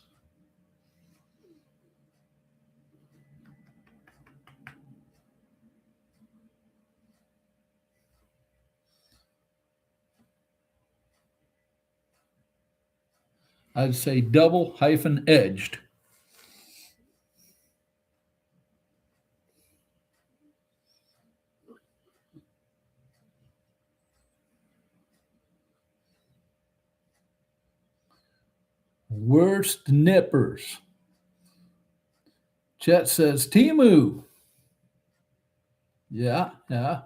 I'd say double hyphen edged. Worst nippers. Chet says Timu. Yeah, yeah.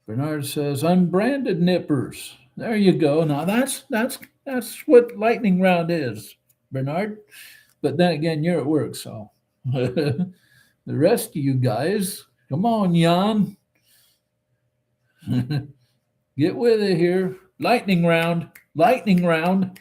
Bernard says unbranded nippers. There you go. Now that's what lightning round is, Bernard. But then again, you're at work, so the rest of you guys, come on, Jan. Get with it here. Lightning round. Lightning round.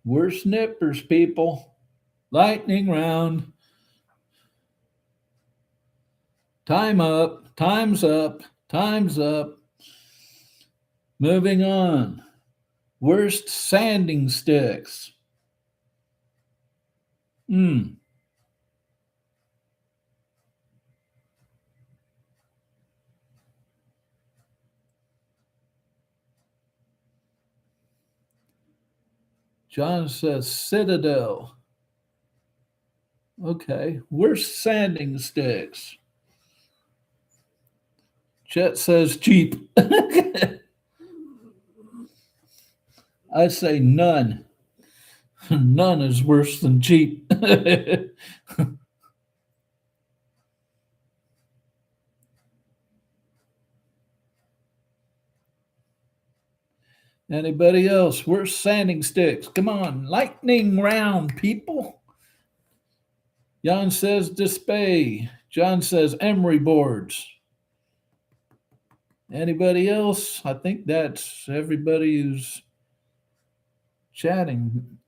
We're snippers, people. Lightning round. Time up. Time's up. Time's up. Moving on. Worst sanding sticks. Hmm. John says Citadel. Okay. Worst sanding sticks. Chet says cheap. I say none. None is worse than cheap. Anybody else? Worst sanding sticks. Come on. Lightning round, people. Jan says Dispay. John says Emery boards. Anybody else? I think that's everybody who's chatting.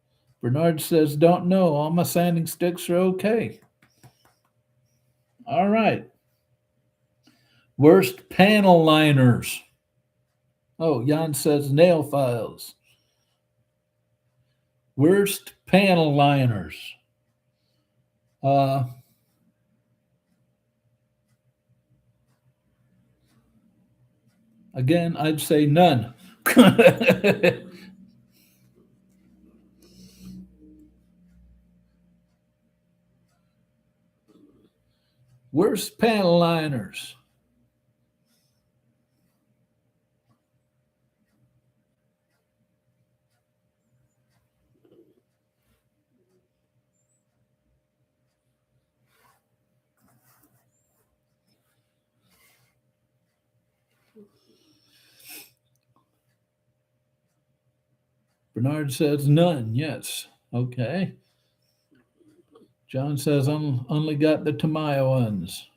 Bernard says, don't know. All my sanding sticks are okay. All right. Worst panel liners. Oh, Jan says nail files. Worst panel liners. Again, I'd say none. Worst panel liners. Bernard says none. Yes. Okay. John says only got the Tamiya ones.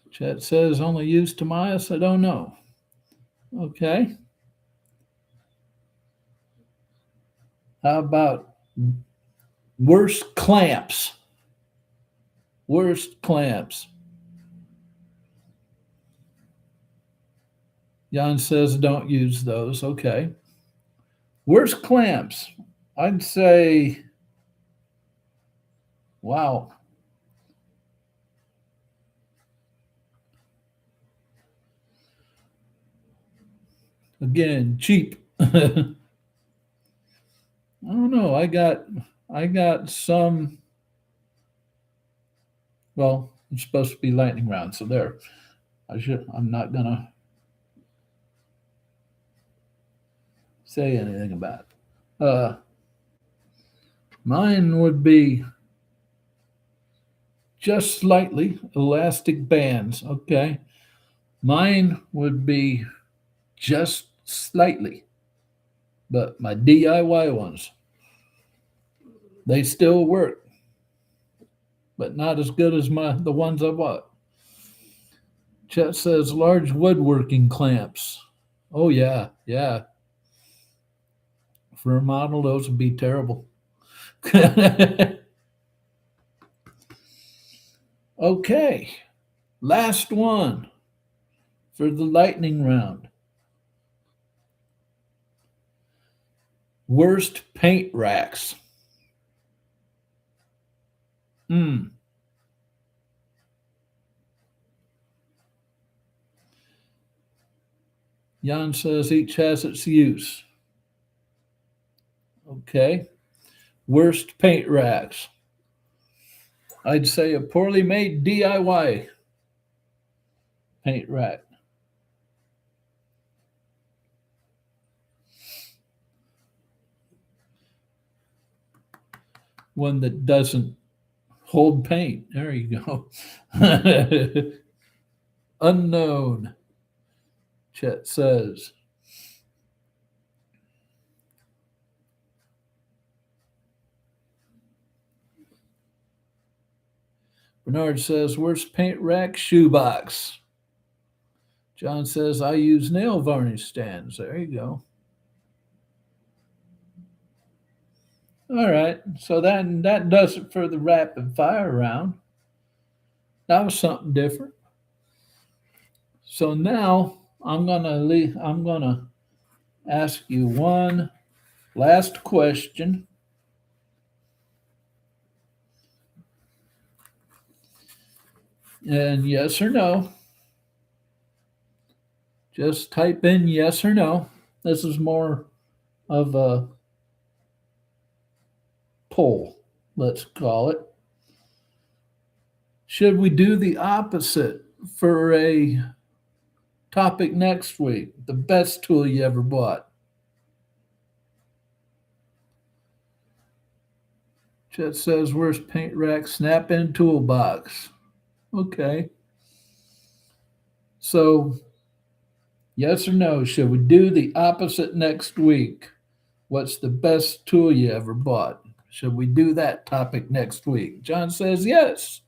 Chet says only use Tamiya. I don't know. Okay. How about worst clamps? Worst clamps. Jan says don't use those. Okay. Worst clamps. I'd say, wow. Again, cheap. I don't know. I got some. Well, it's supposed to be lightning round, so there. I'm not gonna say anything about it. Mine would be just slightly elastic bands. Okay. Mine would be just slightly, but my DIY ones, they still work, but not as good as the ones I bought. Chet says large woodworking clamps. Oh yeah, yeah. For a model, those would be terrible. Okay, last one for the lightning round. Worst paint racks. Jan says each has its use. Okay. Worst paint racks. I'd say a poorly made DIY paint rack. One that doesn't hold paint. There you go. Unknown, Chet says. Bernard says, worst paint rack? Shoebox. John says, I use nail varnish stands. There you go. All right. So that does it for the rapid fire round. That was something different. So now I'm gonna ask you one last question. And yes or no. Just type in yes or no. This is more of a poll, let's call it. Should we do the opposite for a topic next week? The best tool you ever bought. Chet says, worst paint rack, snap in toolbox. Okay. So, yes or no, should we do the opposite next week? What's the best tool you ever bought? Should we do that topic next week? John says yes.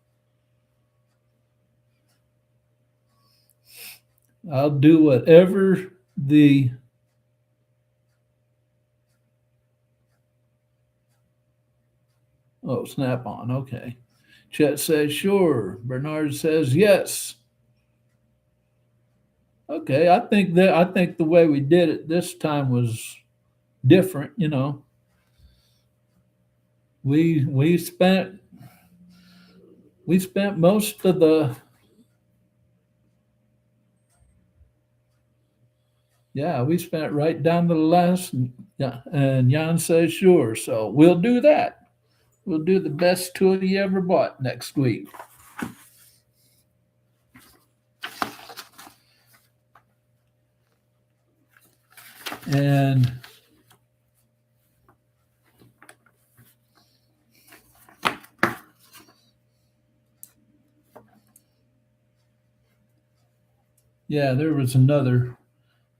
I'll do whatever the snap on. Okay. Chet says sure. Bernard says yes. Okay, I think the way we did it this time was different, you know. We spent most of the we spent right down to the last. Yeah, and Jan says sure. So we'll do that. We'll do the best tool you ever bought next week. And yeah, there was another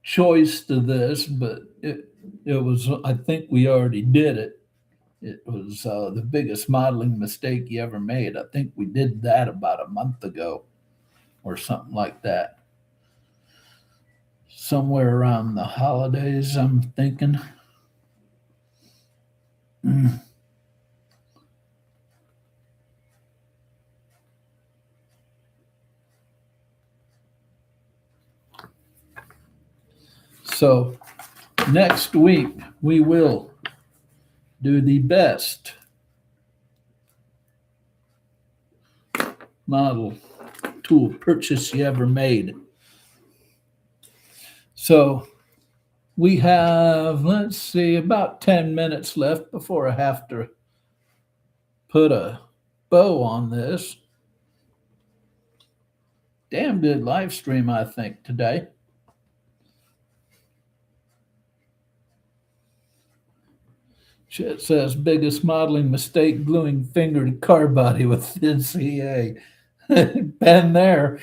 choice to this, but it was, I think we already did it. It was the biggest modeling mistake you ever made. I think we did that about a month ago or something like that. Somewhere around the holidays, I'm thinking. So next week, we will do the best model tool purchase you ever made. So we have, let's see, about 10 minutes left before I have to put a bow on this. Damn good live stream, I think, today. Chet says, biggest modeling mistake, gluing finger to car body with NCA. Been there.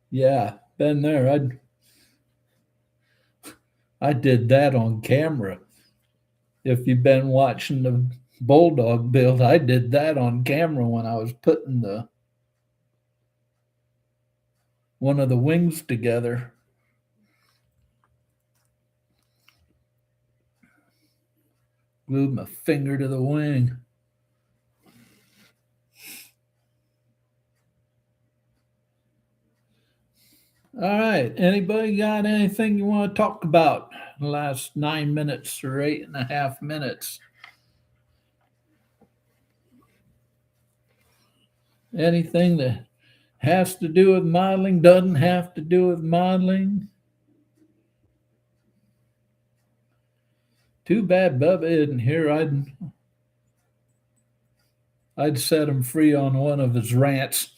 Yeah, been there. I did that on camera. If you've been watching the Bulldog build, I did that on camera when I was putting one of the wings together. Glued my finger to the wing. All right. Anybody got anything you want to talk about in the last 9 minutes or 8.5 minutes? Anything that has to do with modeling, doesn't have to do with modeling? Too bad Bubba isn't here. I'd set him free on one of his rants.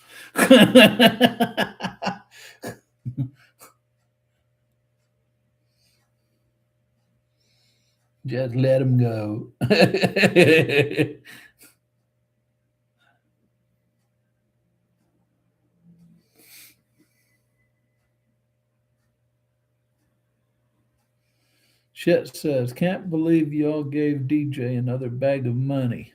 Just let him go. Chet says, can't believe y'all gave DJ another bag of money.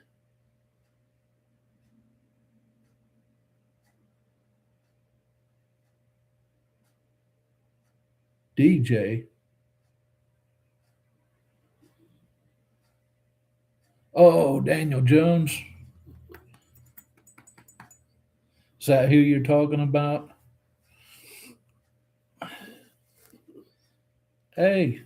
DJ? Oh, Daniel Jones? Is that who you're talking about? Hey,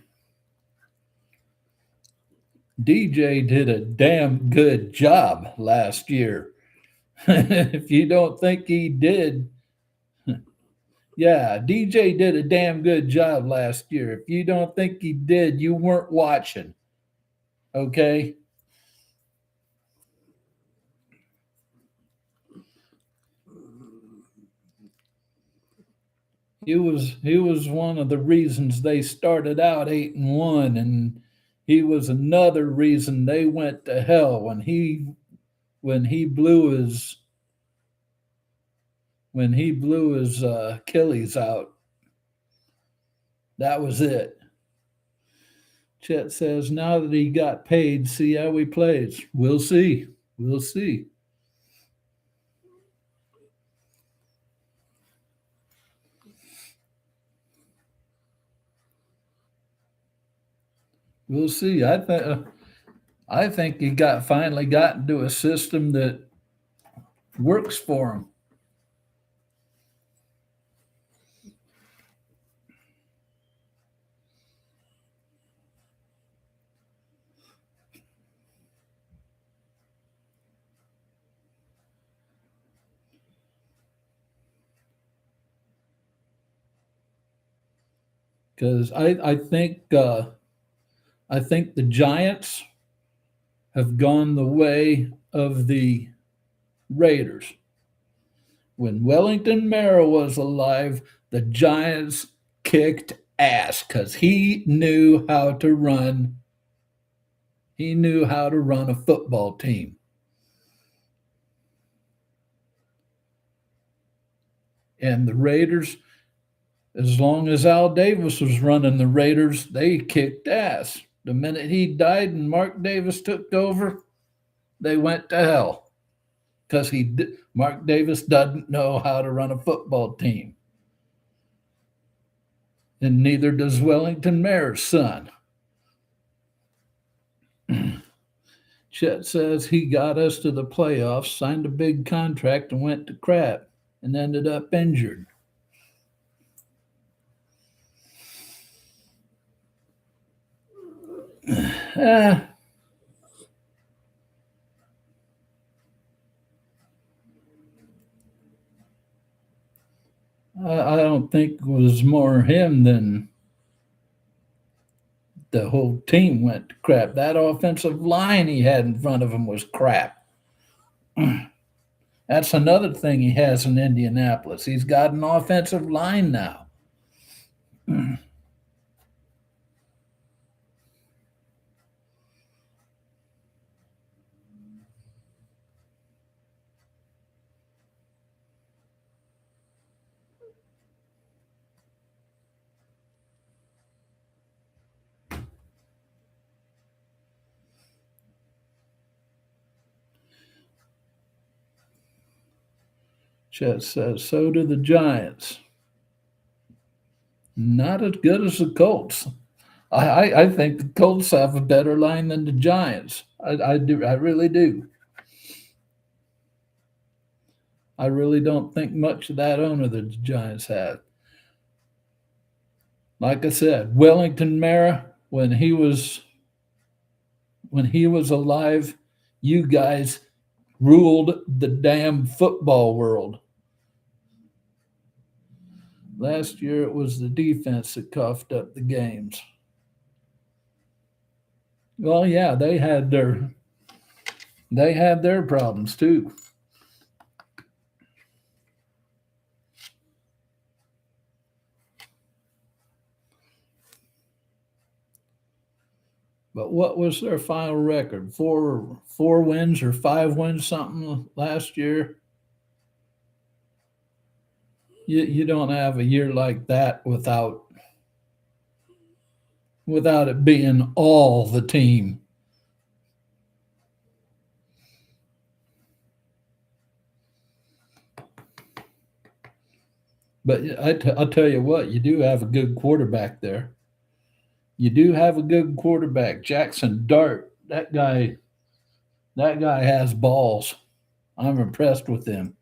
DJ did a damn good job last year. If you don't think he did, Yeah, DJ did a damn good job last year. If you don't think he did, you weren't watching. Okay? He was one of the reasons they started out 8-1, and he was another reason they went to hell when he blew his Achilles out. That was it. Chet says now that he got paid, see how he plays. We'll see. We'll see. We'll see. I think he finally got into a system that works for him. Because I think the Giants have gone the way of the Raiders. When Wellington Mara was alive, the Giants kicked ass because he knew how to run. He knew how to run a football team. And the Raiders, as long as Al Davis was running the Raiders, they kicked ass. The minute he died and Mark Davis took over, they went to hell because Mark Davis doesn't know how to run a football team, and neither does Wellington Mara's son. Chet says he got us to the playoffs, signed a big contract, and went to crap, and ended up injured. Ah, I don't think it was more him than the whole team went to crap. That offensive line he had in front of him was crap. That's another thing he has in Indianapolis. He's got an offensive line now. Chet says, so do the Giants. Not as good as the Colts. I think the Colts have a better line than the Giants. I do. I really do. I really don't think much of that owner that the Giants have. Like I said, Wellington Mara, when he was alive, you guys ruled the damn football world. Last year it was the defense that coughed up the games. Well, yeah, they had their problems too. But what was their final record? Four wins or 5 wins something last year. You don't have a year like that without it being all the team. But I'll tell you what, you do have a good quarterback there. You do have a good quarterback, Jackson Dart. That guy has balls. I'm impressed with him.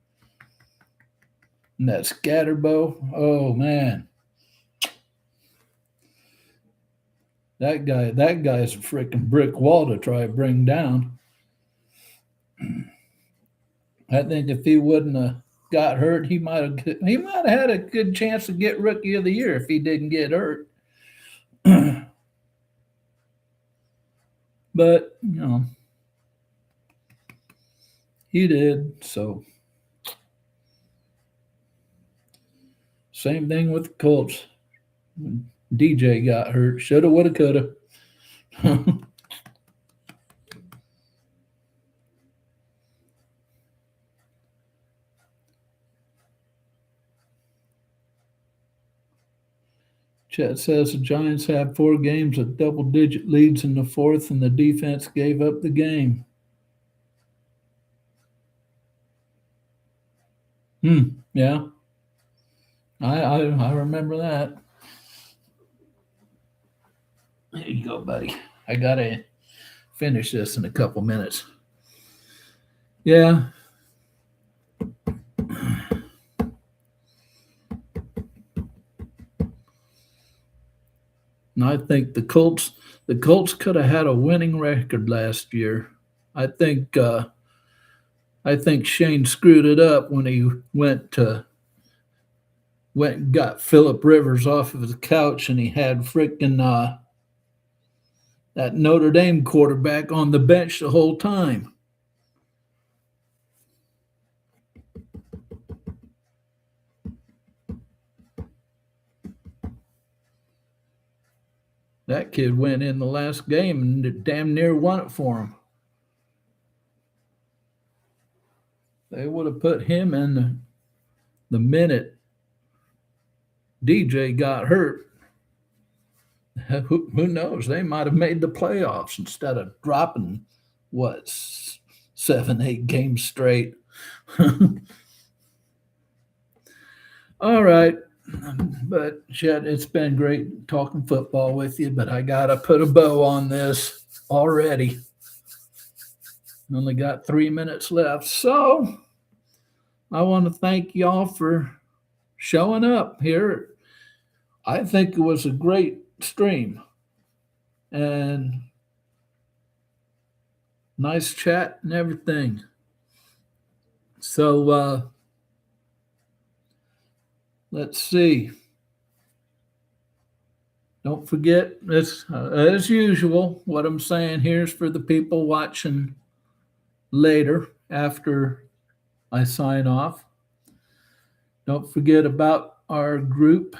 And that Scatterbo, oh man, that guy's a freaking brick wall to try to bring down. I think if he wouldn't have got hurt, he might have had a good chance to get Rookie of the Year if he didn't get hurt. But he did. So same thing with the Colts. DJ got hurt. Shoulda, woulda, coulda. Chet says the Giants had 4 games of double-digit leads in the fourth, and the defense gave up the game. Yeah, I remember that. There you go, buddy. I gotta finish this in a couple minutes. Yeah. And I think the Colts could have had a winning record last year. I think Shane screwed it up when he went and got Philip Rivers off of his couch, and he had freaking that Notre Dame quarterback on the bench the whole time. That kid went in the last game and damn near won it for him. They would have put him in the minute DJ got hurt. Who knows? They might have made the playoffs instead of dropping, 7, 8 games straight. All right. But, Chet, it's been great talking football with you, but I got to put a bow on this already. Only got 3 minutes left. So I want to thank y'all for showing up here. I think it was a great stream and nice chat and everything. So let's see. Don't forget, as usual, what I'm saying here is for the people watching later after I sign off. Don't forget about our group.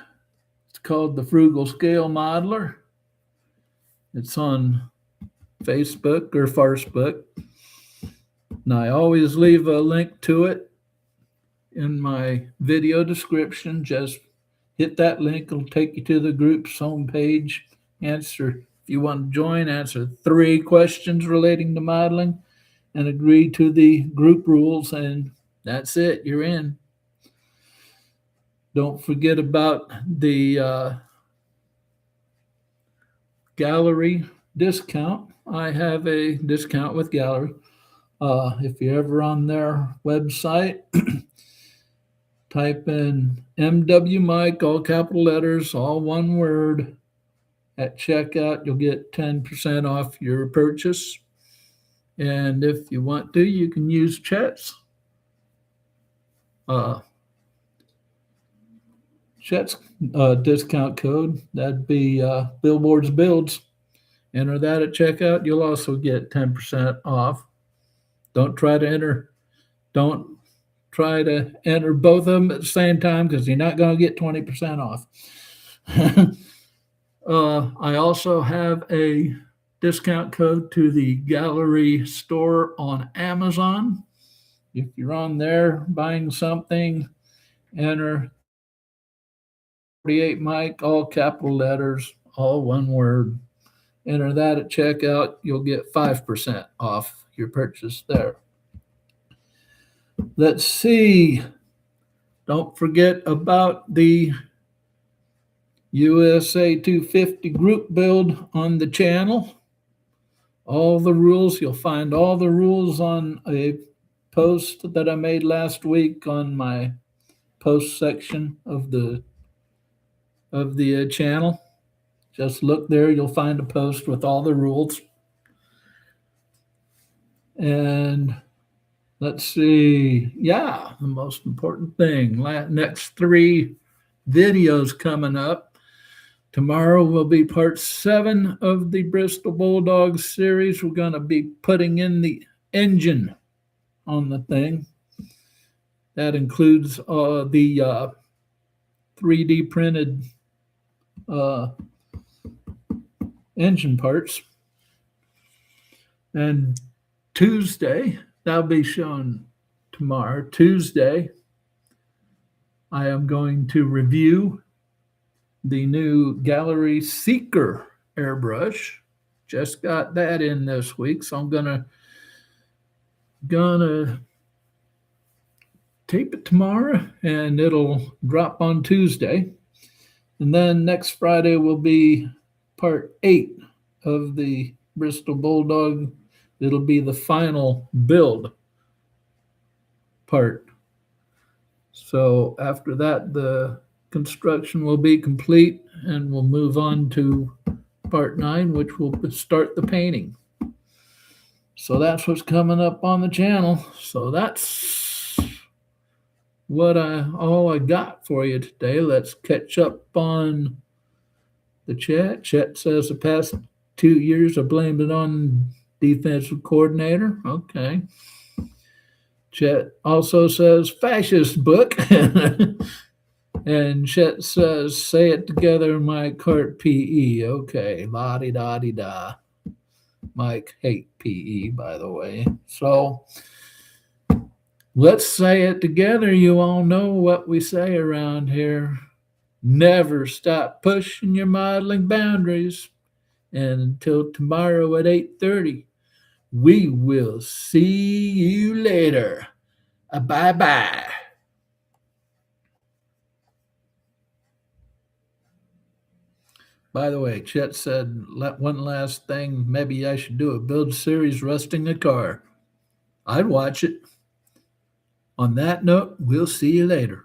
It's called the Frugal Scale Modeler. It's on Facebook or Farcebook. And I always leave a link to it in my video description. Just hit that link. It'll take you to the group's homepage. If you want to join, answer 3 questions relating to modeling and agree to the group rules, and that's it. You're in. Don't forget about the gallery discount. I have a discount with gallery. If you're ever on their website, type in MW Mike, all capital letters, all one word. At checkout, you'll get 10% off your purchase. And if you want to, you can use Chet's discount code. That'd be Billboards Builds. Enter that at checkout. You'll also get 10% off. Don't try to enter both of them at the same time, because you're not going to get 20% off. I also have a discount code to the gallery store on Amazon. If you're on there buying something, enter 48 Mike, all capital letters, all one word. Enter that at checkout. You'll get 5% off your purchase there. Let's see. Don't forget about the USA 250 group build on the channel. All the rules, you'll find all the rules on a post that I made last week on my post section of the channel. Just look there, you'll find a post with all the rules. And Let's see. Yeah, the most important thing. Next three videos coming up. Tomorrow will be part 7 of the Bristol Bulldogs series. We're going to be putting in the engine on the thing. That includes the 3D printed uh, engine parts. And Tuesday, that'll be shown tomorrow. Tuesday, I am going to review the new Gallery Seeker airbrush. Just got that in this week, so I'm gonna tape it tomorrow, and it'll drop on Tuesday. And then next Friday will be part 8 of the Bristol Bulldog. It'll be the final build part. So after that, the construction will be complete, and we'll move on to part 9, which will start the painting. So that's what's coming up on the channel. So that's all I got for you today. Let's catch up on the chat. Chet says the past 2 years I blamed it on defensive coordinator. Okay. Chet also says fascist book. And Chet says, say it together, Mike Hart PE. Okay, la-di-da-di-da. Mike hate PE, by the way. So let's say it together. You all know what we say around here. Never stop pushing your modeling boundaries. And until tomorrow at 8:30, we will see you later. Bye-bye. By the way, Chet said, one last thing, maybe I should do a build series rusting a car. I'd watch it. On that note, we'll see you later.